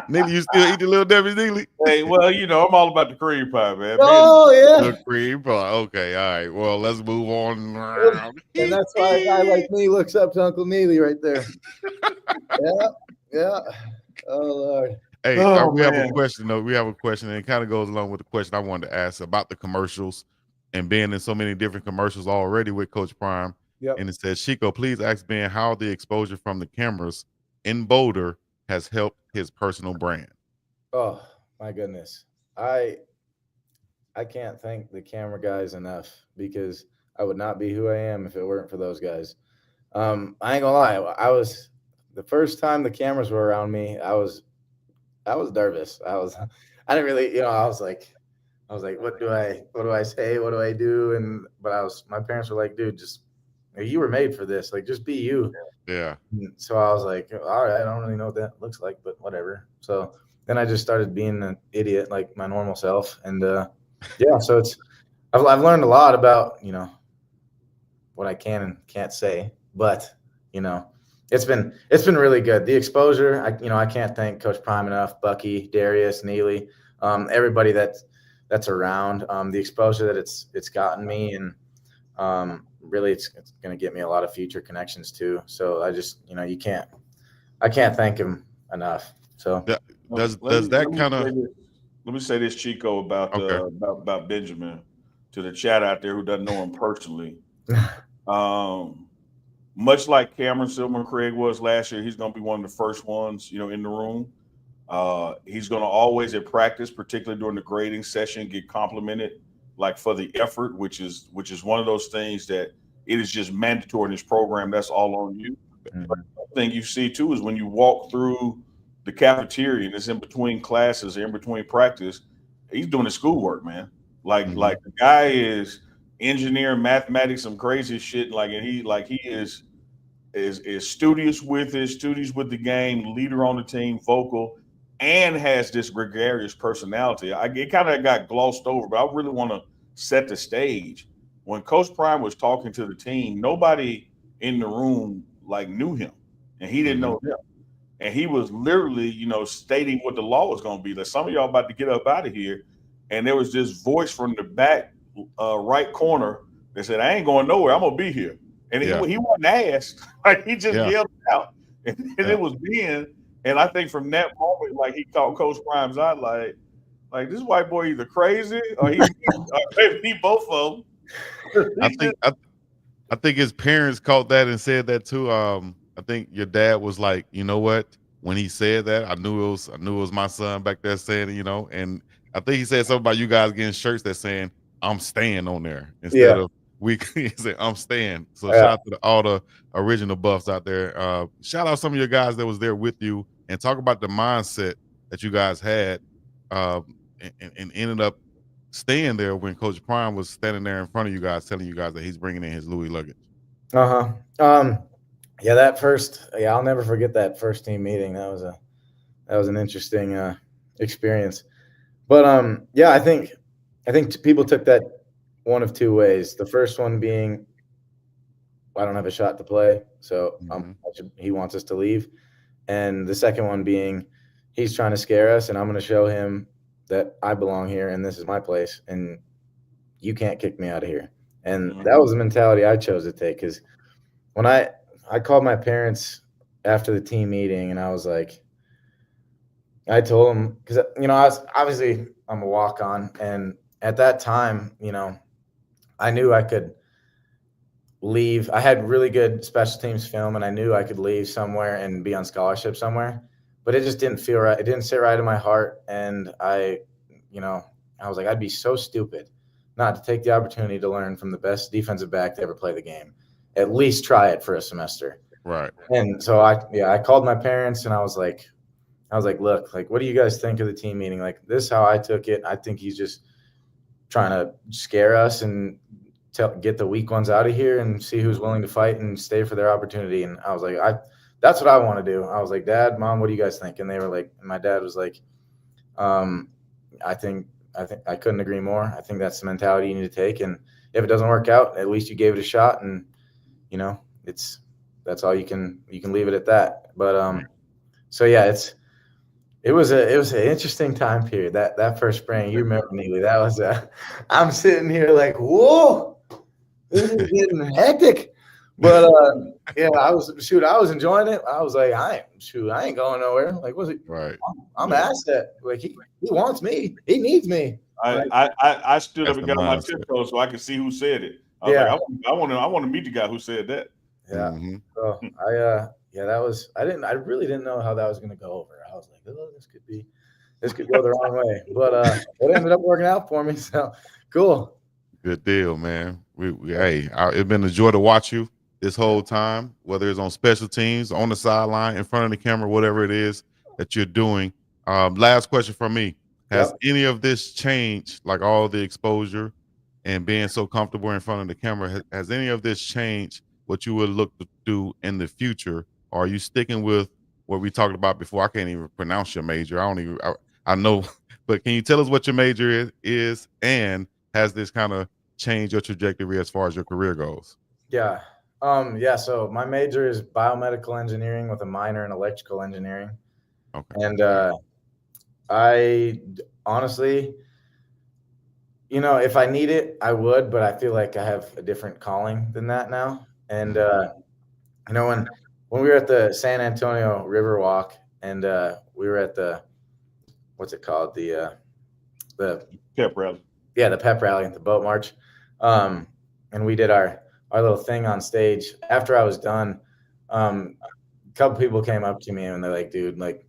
Neely, you still eat the little Debbie, Neely? Hey, well, I'm all about the cream pie, man. Oh, yeah. The cream pie. Okay, all right. Well, let's move on. And that's why a guy like me looks up to Uncle Neely right there. Yeah. Oh, Lord. Hey, we have a question, though. We have a question, and it kind of goes along with the question I wanted to ask about the commercials and being in so many different commercials already with Coach Prime. Yep. And it says, Chico, please ask Ben how the exposure from the cameras in Boulder has helped his personal brand. Oh, my goodness. I can't thank the camera guys enough, because I would not be who I am if it weren't for those guys. I ain't gonna lie. I was, the first time the cameras were around me, I was nervous. I didn't really, I was like, what do I say? What do I do? But my parents were like, dude, you were made for this. Like, just be you. Yeah. So I was like, all right, I don't really know what that looks like, but whatever. So then I just started being an idiot, like my normal self. And yeah, so I've learned a lot about, what I can and can't say, but it's been really good. The exposure, I can't thank Coach Prime enough, Bucky, Darius, Neely, everybody that's around. The exposure that it's gotten me, and really it's going to get me a lot of future connections too. So I just, I can't thank him enough. So does that kind of, let me say this, Chico, about Benjamin, to the chat out there who doesn't know him personally. Much like Cameron Silver Craig was last year, he's going to be one of the first ones, in the room. He's going to always at practice, particularly during the grading session, get complimented, like, for the effort, which is one of those things that it is just mandatory in this program. That's all on you. Mm-hmm. But the thing you see too is when you walk through the cafeteria and it's in between classes, in between practice, he's doing his schoolwork, man. Like the guy is engineering, mathematics, some crazy shit. And he is studious with the game, leader on the team, vocal, and has this gregarious personality. It kind of got glossed over, but I really want to set the stage. When Coach Prime was talking to the team, nobody in the room knew him, and he didn't know him. And he was literally, stating what the law was going to be. Like, some of y'all about to get up out of here. And there was this voice from the back right corner that said, I ain't going nowhere. I'm going to be here. And he wasn't asked. He just yelled it out. And it was Ben. And I think from that moment, he caught Coach Prime's eye, like this white boy either crazy or he both of them. I think his parents caught that and said that too. I think your dad was like, you know what? When he said that, I knew it was my son back there saying it, and I think he said something about you guys getting shirts that saying I'm staying on there instead of he said I'm staying. So shout out to all the original buffs out there. Shout out some of your guys that was there with you, and talk about the mindset that you guys had, and ended up staying there when Coach Prime was standing there in front of you guys, telling you guys that he's bringing in his Louis luggage. Yeah, I'll never forget that first team meeting. That was an interesting experience. But yeah, I think people took that one of two ways. The first one being, I don't have a shot to play, so he wants us to leave. And the second one being, he's trying to scare us, and I'm going to show him that I belong here and this is my place and you can't kick me out of here. And that was the mentality I chose to take, because when I called my parents after the team meeting and I was like, I told them, because, I'm a walk-on, and at that time, I knew I could leave. I had really good special teams film, and I knew I could leave somewhere and be on scholarship somewhere, but it just didn't feel right. It didn't sit right in my heart, and I was like, I'd be so stupid not to take the opportunity to learn from the best defensive back to ever play the game. At least try it for a semester. Right. And so I called my parents and I was like, look, like, what do you guys think of the team meeting? Like, this is how I took it. I think he's just trying to scare us and get the weak ones out of here and see who's willing to fight and stay for their opportunity. And I was like, that's what I want to do. I was like, Dad, Mom, what do you guys think? And they were like, and my dad was like, I think I couldn't agree more. I think that's the mentality you need to take. And if it doesn't work out, at least you gave it a shot. And, that's all you can leave it at that. But, so yeah, it was an interesting time period. That first spring, you remember, Neely, that was I'm sitting here like, whoa, this is getting hectic. But yeah, I was enjoying it. I was like, I ain't going nowhere. Like, was it right? I'm an asset. Like, he wants me. He needs me. I stood up and got my mindset. tiptoes so I could see who said it. I was like, I want to meet the guy who said that. Yeah. Mm-hmm. So that was, I really didn't know how that was going to go over. I was like, oh, this could go the wrong way, but it ended up working out for me. So cool. Good deal, man. It's been a joy to watch you this whole time, whether it's on special teams, on the sideline, in front of the camera, whatever it is that you're doing. Last question from me. Has any of this changed, like all the exposure and being so comfortable in front of the camera, has any of this changed what you would look to do in the future? Or are you sticking with what we talked about before? I can't even pronounce your major. I know, but can you tell us what your major is and has this kind of changed your trajectory as far as your career goes? Yeah. So my major is biomedical engineering with a minor in electrical engineering. Okay. And I honestly, if I need it, I would, but I feel like I have a different calling than that now. And when we were at the San Antonio Riverwalk and we were at the, what's it called? The pep rally. Yeah, the pep rally at the boat march. And we did our little thing on stage. After I was done, a couple people came up to me and they're like, dude, like,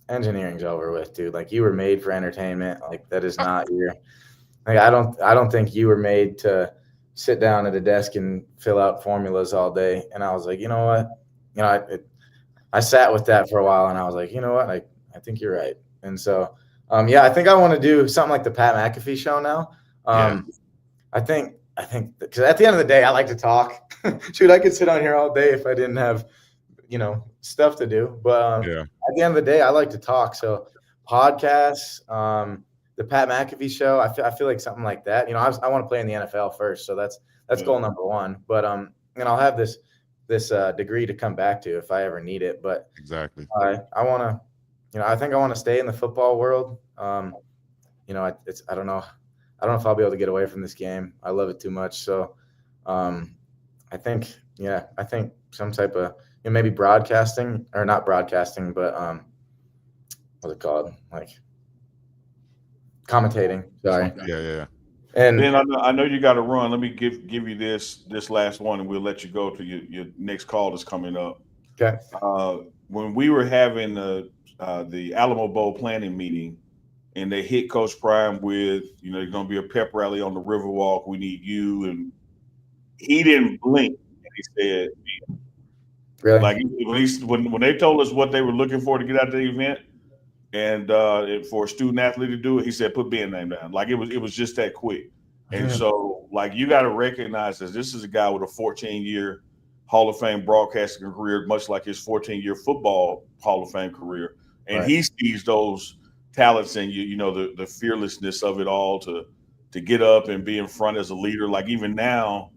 engineering's over with, dude. Like, you were made for entertainment. Like, that is not your, like, I don't think you were made to sit down at a desk and fill out formulas all day. And I was like, you know what? I sat with that for a while and I was like, you know what? I think you're right. And so, I think I want to do something like the Pat McAfee show now. I think because at the end of the day, I like to talk. Shoot, I could sit on here all day if I didn't have, stuff to do. But at the end of the day, I like to talk. So podcasts, the Pat McAfee show, I feel like something like that. I want to play in the NFL first, so that's goal number one. But and I'll have this degree to come back to if I ever need it. But exactly, I want to, I think I want to stay in the football world. I don't know if I'll be able to get away from this game. I love it too much. So I think some type of maybe broadcasting, or not broadcasting, but what's it called? Like commentating. Sorry. Yeah. And then I know you got to run. Let me give you this last one, and we'll let you go to your next call that's coming up. Okay. When we were having the Alamo Bowl planning meeting, and they hit Coach Prime with, there's going to be a pep rally on the Riverwalk. We need you, and he didn't blink. And he said, really? Like, when they told us what they were looking for to get out of the event, and for a student athlete to do it, he said, put Ben's name down. Like, it was just that quick. And so, like, you got to recognize that this is a guy with a 14-year Hall of Fame broadcasting career, much like his 14-year football Hall of Fame career. And he sees those talents in you, the fearlessness of it all to get up and be in front as a leader. Like, even now,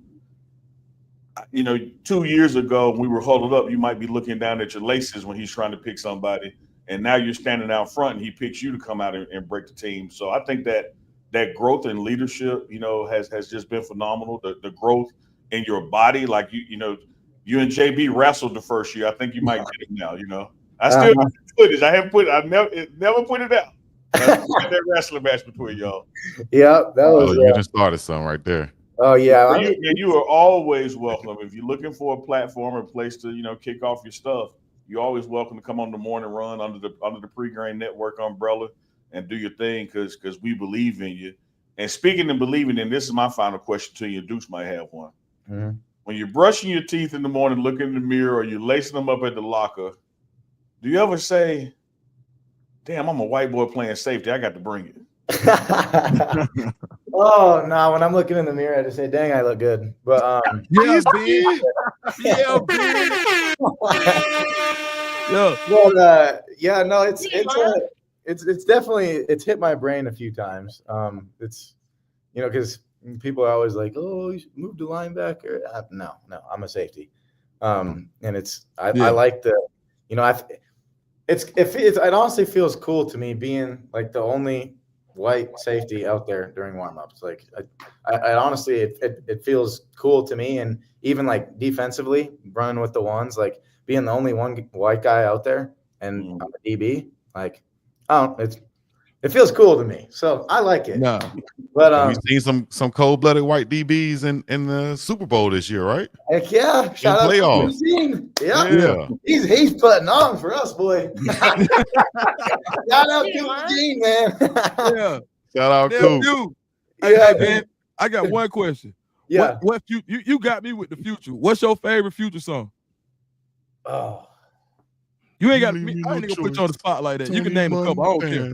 2 years ago, when we were huddled up, you might be looking down at your laces when he's trying to pick somebody. and now you're standing out front, and he picks you to come out and break the team. So I think that growth in leadership, has just been phenomenal. The growth in your body, like you and JB wrestled the first year. I think you might get it now. I still got the footage. I never put it out. That wrestling match between y'all. Yeah, that was. You just started something right there. Oh yeah, you are always welcome. If you're looking for a platform or a place to kick off your stuff, you're always welcome to come on the morning run under the Pre-Grain Network umbrella and do your thing because we believe in you. And speaking and believing in, this is my final question to you. Deuce might have one. Mm-hmm. When you're brushing your teeth in the morning, looking in the mirror, or you're lacing them up at the locker, do you ever say, "Damn, I'm a white boy playing safety. I got to bring it"? Oh no! When I'm looking in the mirror, I just say, "Dang, I look good." But yeah, B. Yeah, B. Yeah. Well, yeah, no, it's definitely it's hit my brain a few times. It's because people are always like, "Oh, you should move to linebacker." No, I'm a safety. And I like it honestly feels cool to me being like the only white safety out there during warmups. Like I honestly, it feels cool to me. And even like defensively running with the ones, like being the only one white guy out there and I'm a DB, like, it feels cool to me. So I like it. No. But we've seen some cold-blooded white DBs in the Super Bowl this year, right? Heck yeah. Shout out to Eugene. Yeah. He's putting on for us, boy. Shout out to Eugene, man. Yeah. Shout out to you. Hey, man, I got one question. Yeah. What you got me with the Future. What's your favorite Future song? Oh. You ain't got me. I ain't gonna put you on the spot like that. You can name a couple. I don't care.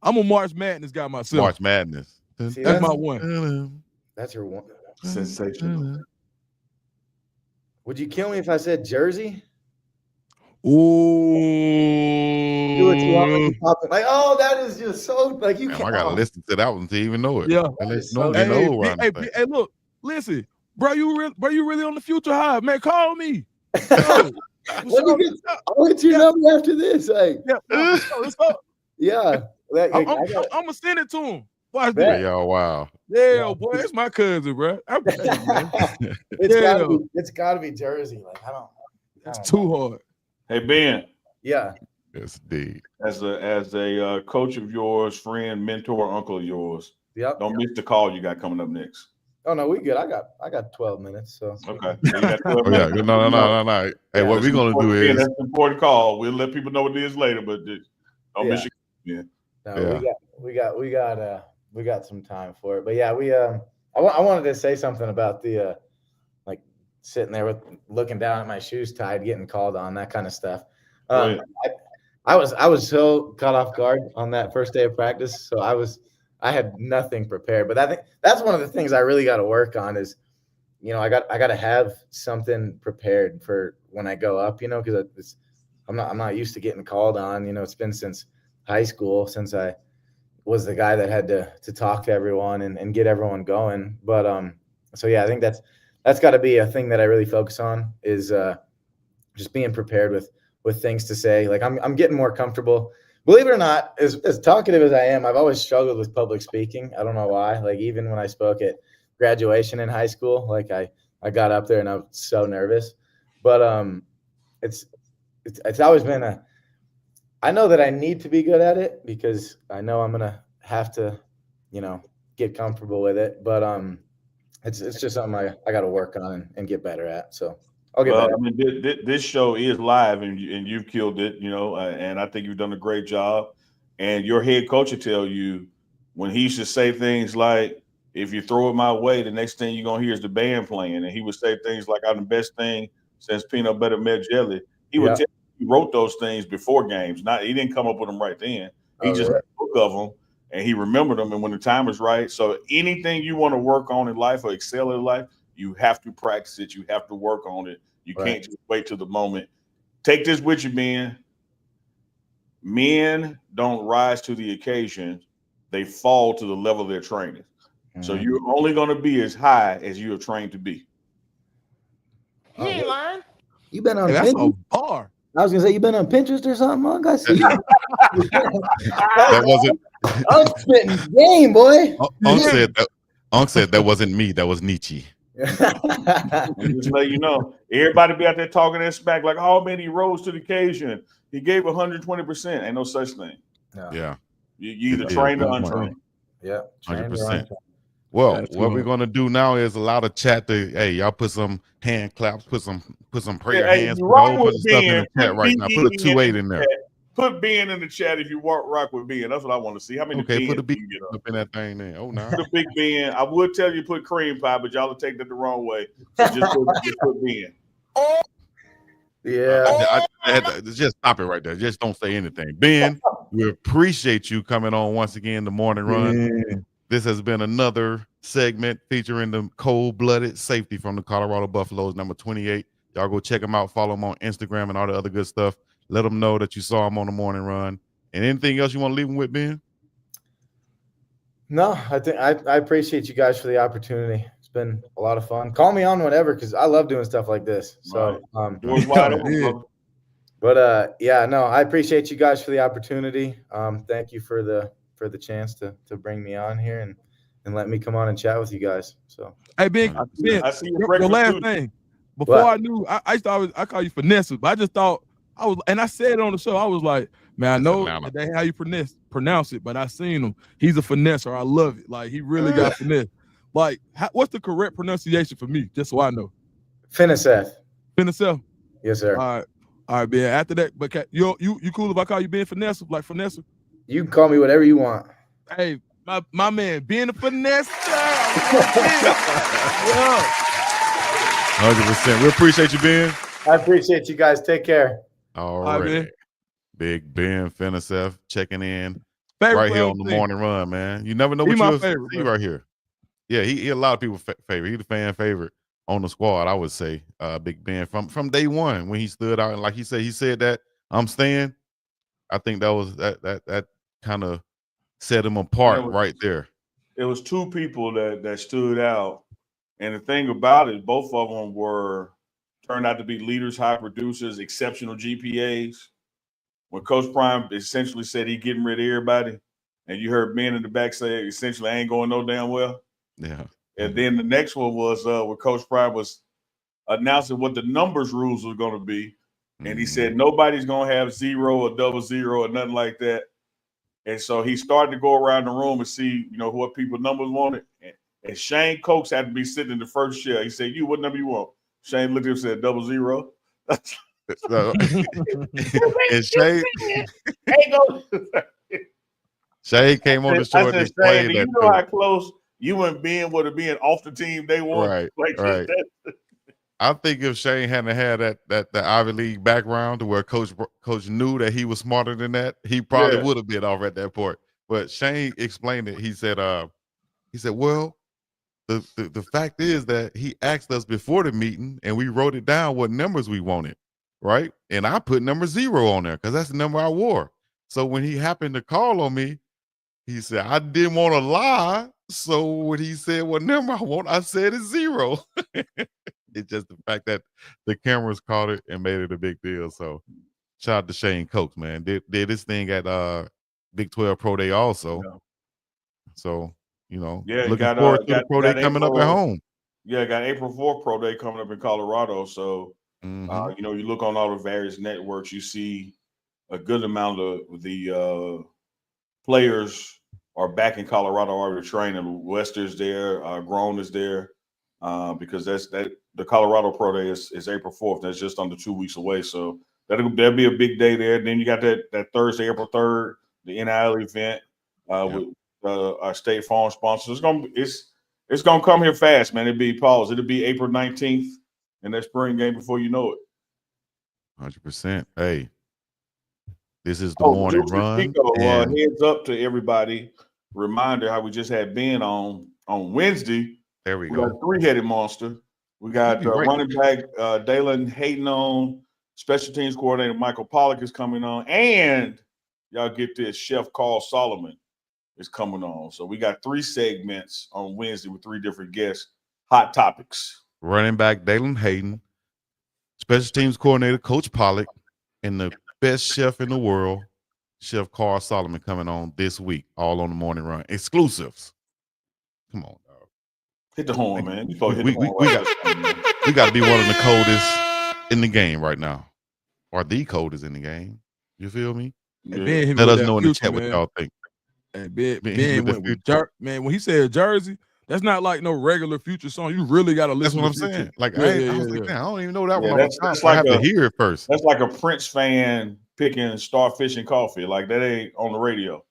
I'm a March Madness guy myself. March Madness. See, that's my one. That's your one. Sensational. Would you kill me if I said Jersey? Ooh. Do what you want me to like, oh, that is just so like you can't. I gotta listen to that one to even know it. Yeah. Hey, look, listen, bro, you really on the Future High, man? Call me. I'll let you know after this. Like, it's up. Yeah. I'm gonna send it to him. Watch that. Yo, wow. Yeah, boy, it's my cousin, bro. It's gotta be Jersey. Like, I don't. It's too hard. Hey, Ben. Yeah. Yes, indeed. As a coach of yours, friend, mentor, uncle of yours. Yep. Don't miss the call you got coming up next. Oh no, we good. I got 12 minutes. So okay. You got 12 minutes. Yeah, no. Hey, what we're gonna do is that's an important call. We'll let people know what it is later, but don't miss your we got some time for it. But yeah, I wanted to say something about the like sitting there looking down at my shoes tied, getting called on, that kind of stuff. I was so caught off guard on that first day of practice, so I had nothing prepared. But I think that's one of the things I really got to work on is, I got to have something prepared for when I go up, because I'm not used to getting called on. It's been since high school since I was the guy that had to talk to everyone and get everyone going. But so yeah, I think that's got to be a thing that I really focus on is just being prepared with things to say. Like I'm getting more comfortable. Believe it or not, as talkative as I am, I've always struggled with public speaking. I don't know why. Like even when I spoke at graduation in high school, like I got up there and I was so nervous. But it's always been I know that I need to be good at it because I know I'm gonna have to, get comfortable with it. But it's just something I got to work on and get better at. So I'll get better. I mean, this show is live and you've killed it, and I think you've done a great job. And your head coach will tell you when he used to say things like, "If you throw it my way, the next thing you're gonna hear is the band playing," and he would say things like, "I'm the best thing since peanut butter met jelly." He would tell you he wrote those things before games. He didn't come up with them right then. He just had a book of them and he remembered them. And when the time is right, so anything you want to work on in life or excel in life, you have to practice it. You have to work on it. You can't just wait till the moment. Take this with you, men. Men don't rise to the occasion. They fall to the level of their training. Mm-hmm. So you're only going to be as high as you are trained to be. You ain't lying. You been on that's a bar. I was gonna say, you been on Pinterest or something, Monk? I see. That wasn't. I'm spitting game, boy. Unc said that wasn't me. That was Nietzsche. Just let you know, everybody be out there talking that smack like, "Oh man, he rose to the occasion. He gave 120%." Ain't no such thing. No. Yeah, You either trained or untrained. Yeah, 100%. Well, what we're gonna do now is allow the chat to, hey, y'all put some hand claps, put some prayer hands, put a whole bunch of stuff in the chat right now. Put a 2-8 in there. Put Ben in the chat if you rock with Ben. That's what I want to see. How many Okay, put a Bens B you can get up in that thing there. Oh, no. Put a big Ben. I would tell you to put cream pie, but y'all will take that the wrong way. So just put Ben. Yeah. Just stop it right there. Just don't say anything. Ben, we appreciate you coming on once again, the morning run. Yeah. This has been another segment featuring the cold-blooded safety from the Colorado Buffaloes, number 28. Y'all go check them out. Follow them on Instagram and all the other good stuff. Let them know that you saw them on the morning run. And anything else you want to leave them with, Ben? No, I think I appreciate you guys for the opportunity. It's been a lot of fun. Call me on whenever, because I love doing stuff like this. So, doors wide open. But yeah, no, I appreciate you guys for the opportunity. Thank you for the chance to bring me on here and let me come on and chat with you guys. So, hey, Ben, I see your the last thing. Before I knew, I thought I call you Finneseth, but I just thought I was, and I said it on the show. I was like, man, I know that how you pronounce it, but I seen him. He's a finesser. I love it. Like, he really got finesse. Like, what's the correct pronunciation for me? Just so I know. Finneseth. Finneseth. Yes, sir. All right, Ben. After that, but you cool if I call you Ben Finesse, like Finesse? You can call me whatever you want. Hey, my man, being a finesse. 100%. We appreciate you, Ben. I appreciate you guys. Take care. All right. Big Ben Finneseth checking in right here on the morning run, man. You never know what you'll see right here. Yeah, he a lot of people's favorite. He's the fan favorite on the squad, I would say. Big Ben from day one when he stood out, and like he said that I'm staying. I think that kind of set him apart right there. It was two people that stood out, and the thing about it, both of them turned out to be leaders, high producers, exceptional GPAs. When Coach Prime essentially said he getting rid of everybody, and you heard Ben in the back say essentially I ain't going no damn well. Yeah. And then the next one was where Coach Prime was announcing what the numbers rules were going to be. And he said nobody's going to have 0 or 00 or nothing like that. And so he started to go around the room and see, what people numbers wanted. And Shane Coates had to be sitting in the first chair. He said, what number you want? Shane looked at him and said 00. And Shane came on the show and explained that. You know how close you and Ben would have been off the team they won? Right. I think if Shane hadn't had that Ivy League background to where Coach knew that he was smarter than that, he probably would have been off at that point. But Shane explained it. He said, well, the fact is that he asked us before the meeting and we wrote it down what numbers we wanted, right? And I put number 0 on there because that's the number I wore. So when he happened to call on me, he said, I didn't want to lie. So when he said what number I want, I said it's 0. It's just the fact that the cameras caught it and made it a big deal. So shout out to Shane Coates, man. Did this thing at Big 12 Pro Day also. Yeah. So, looking forward to the Pro Day coming up at home. Yeah, got April 4th Pro Day coming up in Colorado. So, you look on all the various networks, you see a good amount of the players are back in Colorado already training. Wester's there, Grown is there, because the Colorado Pro Day is April 4th. That's just under 2 weeks away. So that'll be a big day there. Then you got that Thursday, April 3rd, the NIL event with our State Farm sponsors. It's gonna come here fast, man. It'll be April 19th in that spring game before you know it. 100%. Hey, this is the morning run. Chico, heads up to everybody. Reminder how we just had Ben on Wednesday. There we go. Got a 3-headed monster. We got running back Dalen Hayden on. Special teams coordinator Michael Pollock is coming on. And y'all get this, Chef Carl Solomon is coming on. So we got 3 segments on Wednesday with 3 different guests. Hot topics. Running back Dalen Hayden. Special teams coordinator Coach Pollock. and the best chef in the world, Chef Carl Solomon, coming on this week, all on the morning run. Exclusives. Come on, dog. Hit the horn, man. You supposed to We hit the horn. We got to be one of the coldest in the game right now, or the coldest in the game. You feel me? Yeah. Let us know in the chat what y'all think. And Ben went with man, when he said Jersey, that's not like no regular Future song. You really got to listen. That's what I'm saying. Like, I don't even know that one. That's I have to hear it first. That's like a Prince fan picking Starfish and Coffee. Like that ain't on the radio.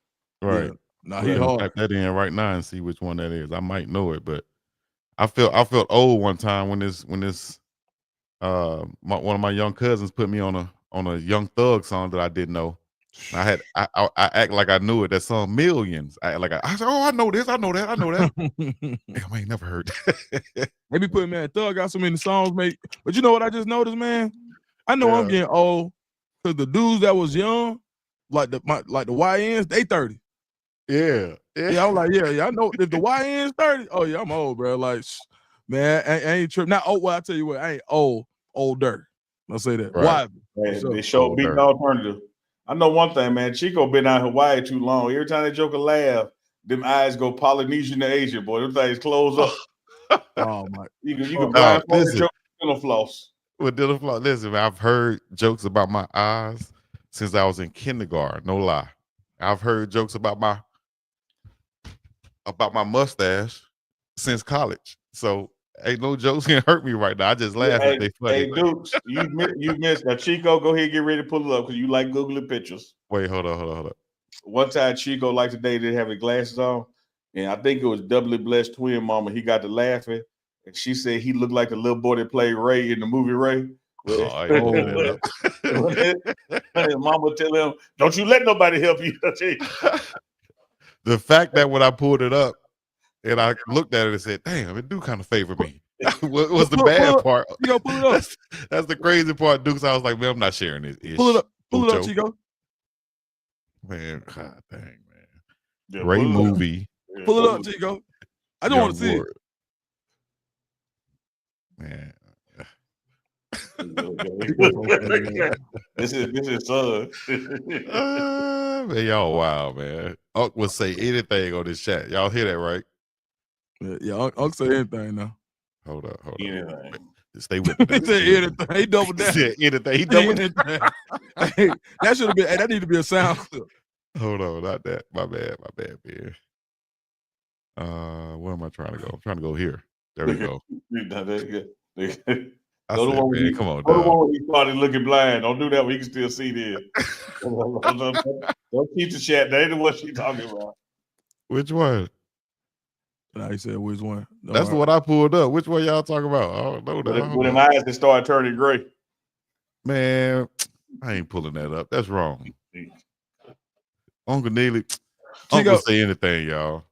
Right. Yeah. Nah, he hard. Type that in right now and see which one that is. I might know it, but I felt old one time when this one of my young cousins put me on a Young Thug song that I didn't know. I act like I knew it. That song Millions. I said, oh, I know this, I know that. Damn, I ain't never heard that. They be putting, man, Thug got so many songs, mate. But you know what I just noticed, man? I know I'm getting old because the dudes that was young, like the YNs, they 30. Yeah. I'm like, yeah. I know if the YN's 30, oh yeah, I'm old, bro. Like, man, I ain't tripping. Not old. Well, I tell you what, I ain't old. Older. I'll say that. Right. Why? They show big alternative. I know one thing, man. Chico been out Hawaii too long. Every time they joke a laugh, them eyes go Polynesian to Asia, boy. Them things close up. Oh my! You can blindfold the joke with dental floss. With dental floss. Listen, man, I've heard jokes about my eyes since I was in kindergarten. No lie. I've heard jokes about my mustache since college. So ain't no jokes can hurt me right now. I just laugh if they funny. Hey, Dukes, you missed. Now, Chico, go ahead and get ready to pull it up because you like Googling pictures. Wait, hold on. One time, Chico, like today, didn't have his glasses on, and I think it was Doubly Blessed twin mama. He got to laughing, and she said he looked like the little boy that played Ray in the movie Ray. Mama tell him, "Don't you let nobody help you." The fact that when I pulled it up and I looked at it and said, "Damn, it do kind of favor me." What was the bad part? You go pull it up. That's the crazy part, Dukes. I was like, man, I'm not sharing this. Pull it up, Chico. Man, God dang, man. Yeah, great movie. Pull it up, Chico. I don't want to see it. Man. This is son. Man, y'all wild, man. Unc will say anything on this chat. Y'all hear that, right? Yeah, Unc say anything now. Hold up. Anything. Stay with me. He said anything. He doubled down. He said anything. He doubled down. Hey, that should have been. Hey, that need to be a sound clip. Hold on, not that. My bad, man. Where am I trying to go? I'm trying to go here. There we go. Come on, dog. When he started looking blind. Don't do that when he can still see this. Don't teach the chat. That ain't what she talking about. Which one? He said which one? No, that's what I pulled up. Which one y'all talking about? I don't know that. When them eyes that start turning gray. Man, I ain't pulling that up. That's wrong. Uncle Neely, Uncle say anything, y'all.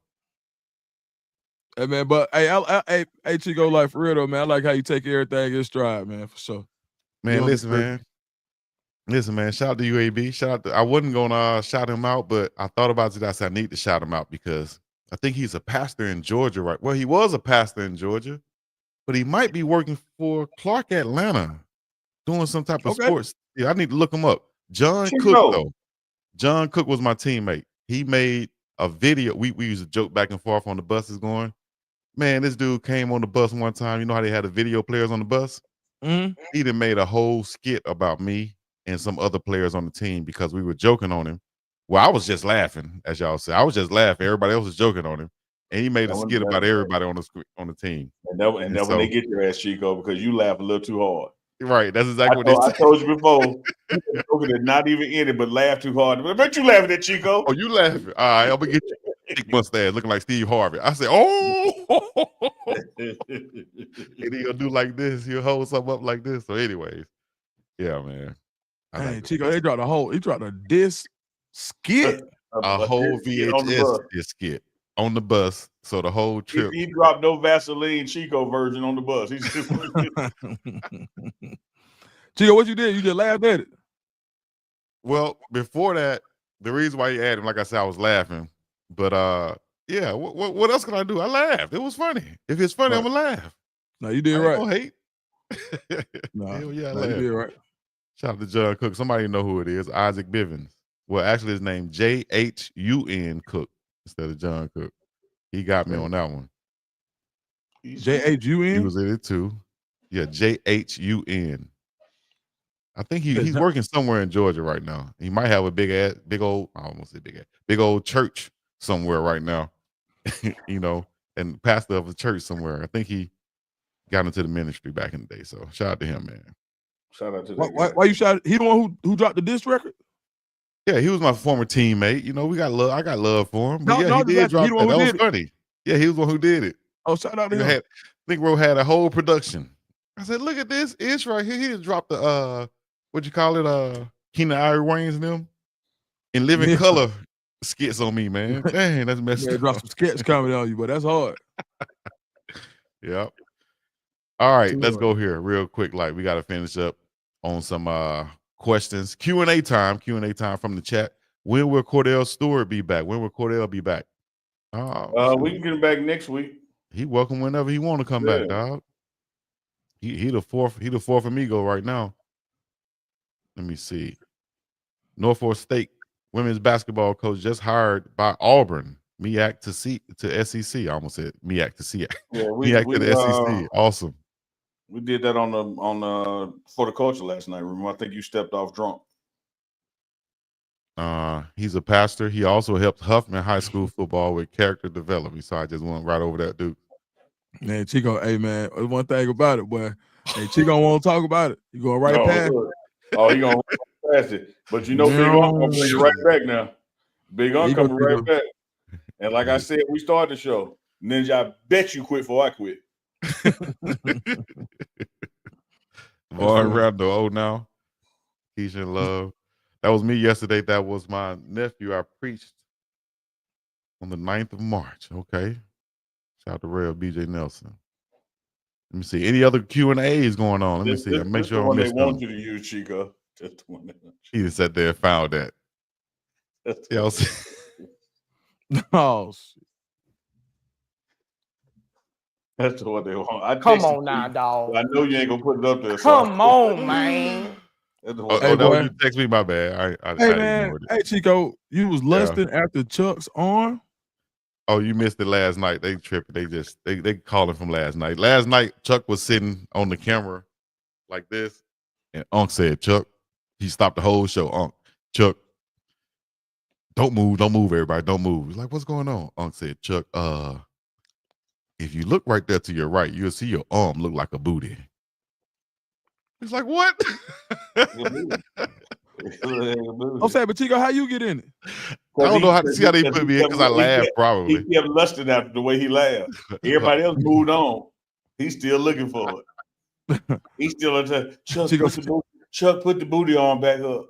Hey man, but hey, Chico, like for real though, man. I like how you take everything in stride, man, for sure. Man, listen, man. Shout out to UAB. Shout out. I wasn't gonna shout him out, but I thought about it. I said I need to shout him out because I think he's a pastor in Georgia, right? Well, he was a pastor in Georgia, but he might be working for Clark Atlanta, doing some type of sports. Yeah, I need to look him up. John Cook, though. John Cook was my teammate. He made a video. We used to joke back and forth on the buses going. Man, this dude came on the bus one time. You know how they had the video players on the bus? Mm-hmm. He done made a whole skit about me and some other players on the team because we were joking on him. Well, I was just laughing, as y'all said. I was just laughing. Everybody else was joking on him. And he made a skit about everybody on the team. And that when they get your ass, Chico, because you laugh a little too hard. Right. That's exactly what they said. I told you before. Joking is not even in it, but laugh too hard. I bet you laughing at Chico. Oh, you laughing. All right, I'm going to get you a thick mustache looking like Steve Harvey. I said, oh. And he'll do like this. He'll hold something up like this. So anyways, yeah, man. Hey, Chico, he dropped a disc skit. A whole VHS skit on the bus. So the whole trip. He dropped no Vaseline Chico version on the bus. He's just Chico, what you did? You just laughed at it. Well, before that, the reason why he added him, like I said, I was laughing. But yeah, what else can I do? I laughed. It was funny. If it's funny, I'm gonna laugh. No, you did right. I don't hate. No, Hell yeah, I you did right. Shout out to John Cook. Somebody know who it is. Isaac Bivens. Well, actually, his name Jhun Cook instead of John Cook. He got me on that one. Jhun. He was in it too. Yeah, Jhun. I think he's working somewhere in Georgia right now. He might have a big old church somewhere right now. And pastor of a church somewhere. I think he got into the ministry back in the day. So shout out to him, man. Shout out to that. Why you shout? He the one who dropped the diss record? Yeah, he was my former teammate. We got love. I got love for him. But he did drop that. That was funny. Yeah, he was the one who did it. Oh, shout out to him. Think Bro had a whole production. I said, look at this. It's right here. He just dropped the what you call it? Keenan Ivory Wayans and them in living color skits on me, man. Dang, that's messed up. Drop some sketch comedy on you, but that's hard. Yep. All right, let's go here real quick. Like we got to finish up on some questions. Q&A time from the chat. When will Cordell Stewart be back? When will Cordell be back? We can get him back next week. He welcome whenever he want to come back, dog. He the fourth amigo right now. Let me see. Norfolk State women's basketball coach just hired by Auburn. MEAC to SEC. I almost said MEAC to SEC. Yeah, MEAC to the SEC. Awesome. We did that on For the Culture last night. Remember, I think you stepped off drunk. He's a pastor. He also helped Huffman High School football with character development. So I just went right over that, dude. Man, Chico, hey man, one thing about it, boy. Hey, Chico won't talk about it. You going right past. He gonna past it. But Big Unc gonna bring it right back now. Big Unc coming right back. And like I said, we started the show. Ninja, I bet you quit before I quit. Vaughn Randall, oh now. Keisha in love. That was me yesterday. That was my nephew. I preached on the 9th of March. Okay. Shout out to Rev BJ Nelson. Let me see. Any other Q&As going on? Let me see. Make sure I don't miss they want you to use, Chico. Just the one he just sat there and found that. Oh, shit. That's what they want. Come on now, dog. I know you ain't gonna put it up there. Come on, man. That was you text me, my bad. Hey man, hey Chico, you was lusting after Chuck's arm. Oh, you missed it last night. They tripping. They calling from last night. Last night, Chuck was sitting on the camera like this, and Unc said, "Chuck," he stopped the whole show. Unc, Chuck, don't move, everybody, don't move. He's like, "What's going on?" Unc said, "Chuck, if you look right there to your right, you'll see your arm look like a booty." He's like, "What?" I'm saying, but Chico, how you get in it? I don't know how to see how they put me in because I laughed. Probably he kept lusting after the way he laughed. Everybody else moved on. He's still looking for it. He's still in touch. Chuck, put the booty on back up.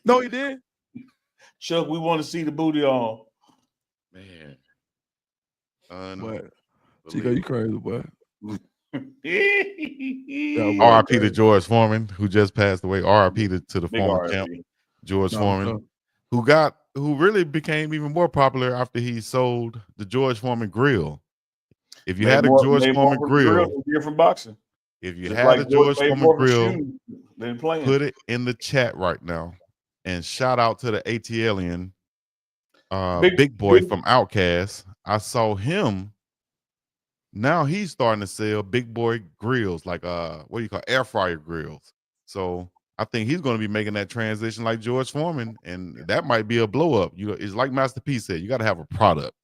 No, he did. Chuck, we want to see the booty on. Man, Chico, you crazy, boy. R.I.P. to George Foreman, who just passed away. R.I.P. to the former champ, George Foreman, who really became even more popular after he sold the George Foreman grill. If you had a George Foreman grill, from boxing. If you had a George Foreman grill, put it in the chat right now. And shout out to the ATLian Big Boy from Outkast. I saw him. Now he's starting to sell Big Boy grills, like what do you call air fryer grills. So I think he's going to be making that transition like George Foreman, and that might be a blow up. It's like Master P said, you got to have a product.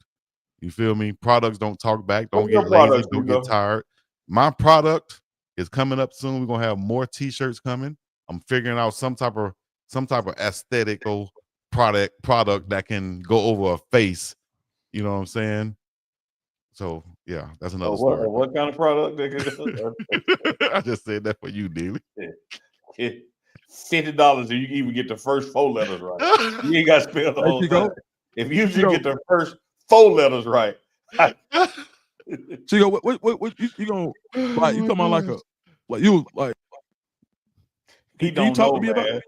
You feel me? Products don't talk back, don't get lazy, don't get tired. My product is coming up soon. We're gonna have more T-shirts coming. I'm figuring out some type of aesthetic product that can go over a face. You know what I'm saying? So yeah, that's another story. What kind of product? I just said that for you, Neely. $50, and you can even get the first 4 letters right. You ain't got to spell the whole thing. If you just get the first 4 letters right. Chico, what you gonna like? You talking about like he don't know, man.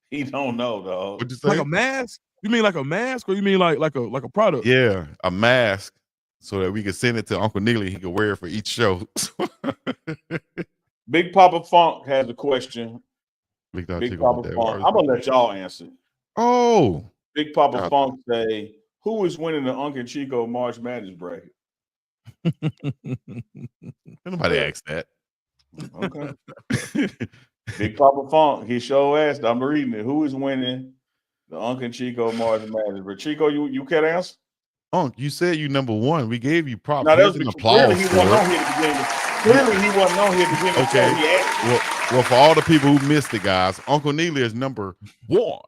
He don't know, dog. What'd you say? Like a mask? You mean like a mask, or you mean like a product? Yeah, a mask, so that we can send it to Uncle Neely. He can wear it for each show. Big Papa Funk has a question. Big Dog Big Chico. Papa Funk. I'm gonna let y'all answer. Oh, Big Papa Funk say, who is winning the Uncle Chico March Madness bracket? Nobody asked that. Okay. Big Papa Funk, he sure asked. I'm reading it. Who is winning the Uncle Chico March Madness? But Chico, you can't answer? Unc, you said you number one. We gave you props. No, that was an clearly applause. He wasn't on here to begin with. Clearly he wasn't on here to begin with. Okay. Well, for all the people who missed it, guys, Uncle Neely is number one,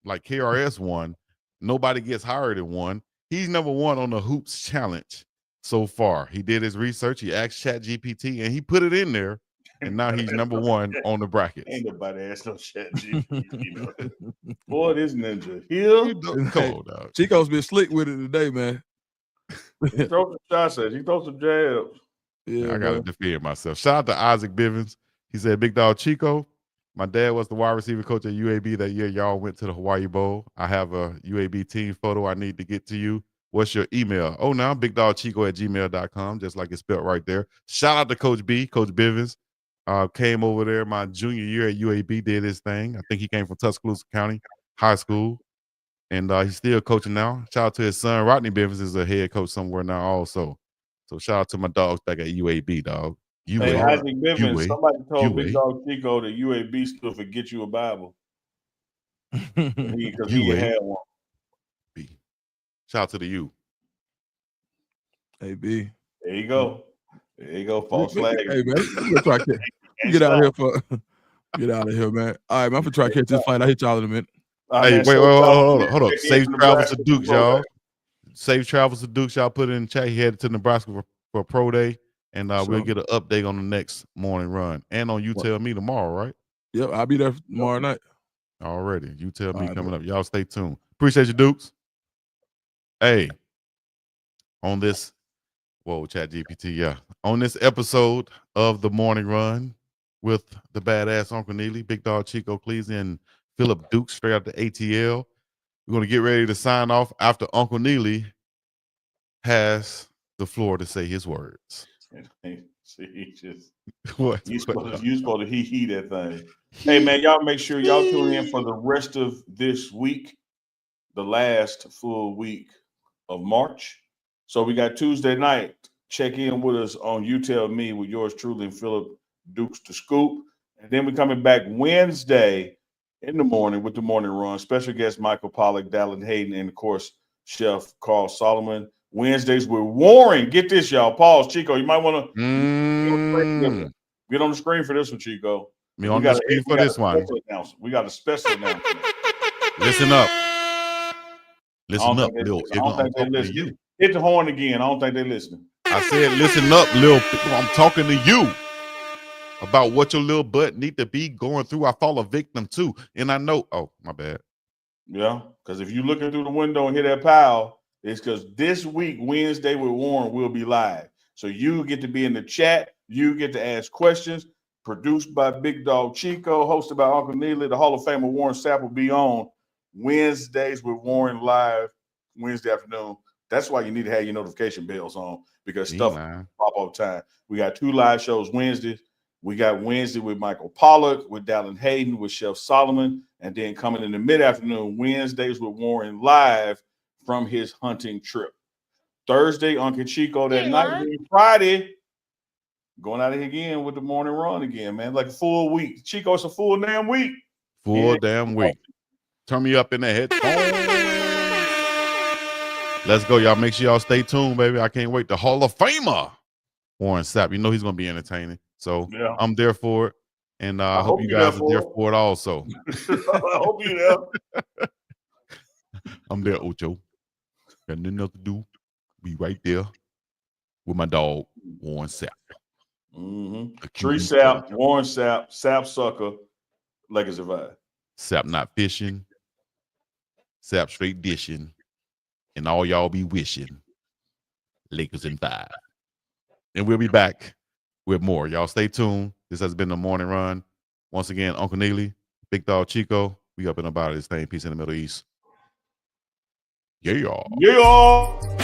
like KRS one. Nobody gets hired at one. He's number one on the Hoops Challenge so far. He did his research. He asked ChatGPT, and he put it in there. And now he's number one on the brackets. Ain't nobody asked no ChatGPT. Boy, this ninja here. Come on, dog. Chico's been slick with it today, man. He throws some shots at you. He throws some jabs. Yeah, I got to defend myself. Shout out to Isaac Bivens. He said, Big Dog Chico, my dad was the wide receiver coach at UAB that year y'all went to the Hawaii Bowl. I have a UAB team photo I need to get to you. What's your email? Oh, now BigDogChico@gmail.com, just like it's spelled right there. Shout out to Coach B, Coach Bivens. Came over there my junior year at UAB, did his thing. I think he came from Tuscaloosa County High School. And he's still coaching now. Shout out to his son, Rodney Bivens, is a head coach somewhere now also. So shout out to my dogs back at UAB, dog. Hey, Isaac Bivens, somebody told Big Dog Chico that UAB stood for Get You a Bible. Because he had one. Shout out to the U. Hey, B. There you go. There you go. False flag. Hey, man. Get out of here get out of here, man. All right, man. I'm going to try to catch this fight. I'll hit y'all in a minute. Hey, wait, hold up. Safe travels to Dukes, y'all. Safe travels to Dukes. Y'all put it in the chat. He headed to Nebraska for pro day, and we'll get an update on the next morning run. And on You Tell Me tomorrow, right? Yep, I'll be there tomorrow night. Already. You Tell Me coming up. Y'all stay tuned. Appreciate you, Dukes. Hey, on this, ChatGPT, yeah. On this episode of The Morning Run with the badass Uncle Neely, Big Dog Chico Cleasy, and Philip Dukes straight out the ATL. We're going to get ready to sign off after Uncle Neely has the floor to say his words. See, he just what? You supposed to he that thing. Hey man, y'all make sure y'all tune in for the rest of this week, the last full week of March. So we got Tuesday night. Check in with us on You Tell Me with yours truly and Philip Dukes the Scoop. And then we're coming back Wednesday in the morning with the morning run. Special guest Michael Pollack, Dallin Hayden, and of course, Chef Carl Solomon. Wednesdays we're warring. Get this, y'all. Pause, Chico. You might want to get on the screen for this one, Chico. Me on the screen for this one. We got a special announcement. Listen up. Listen up, Lil. I don't think they listen. Hit the horn again. I don't think they're listening. I said, listen up, Lil. I'm talking to you about what your little butt need to be going through. I fall a victim too. And I know, oh, my bad. Yeah, because if you're looking through the window and hear that pile, it's because this week, Wednesday with Warren, will be live. So you get to be in the chat. You get to ask questions. Produced by Big Dog Chico, hosted by Uncle Neely. The Hall of Famer Warren Sapp will be on Wednesdays with Warren live Wednesday afternoon. That's why you need to have your notification bells on, because stuff pop all the time. We got 2 live shows Wednesdays. We got Wednesday with Michael Pollack, with Dallin Hayden, with Chef Solomon, and then coming in the mid-afternoon, Wednesdays with Warren live from his hunting trip. Thursday, Uncle Chico that night. And Friday, going out of here again with the morning run again, man. Like a full week. Chico, it's a full damn week. Full damn week. Turn me up in the headphones. Let's go, y'all. Make sure y'all stay tuned, baby. I can't wait. The Hall of Famer, Warren Sapp. You know he's going to be entertaining. So yeah. I'm there for it. And I hope you guys are there for it also. I hope you're there. I'm there, Ocho. Got nothing else to do. Be right there with my dog, Warren Sapp. Tree Sapp, Warren Sapp, Sapp Sucker, Legacy Vibe. Sapp not fishing. Sapp straight dishing. And all y'all be wishing. Lakers in 5. And we'll be back with more. Y'all stay tuned. This has been the morning run. Once again, Uncle Neely, Big Dog Chico. We up and about this thing. Peace in the Middle East. Yeah, y'all. Yeah.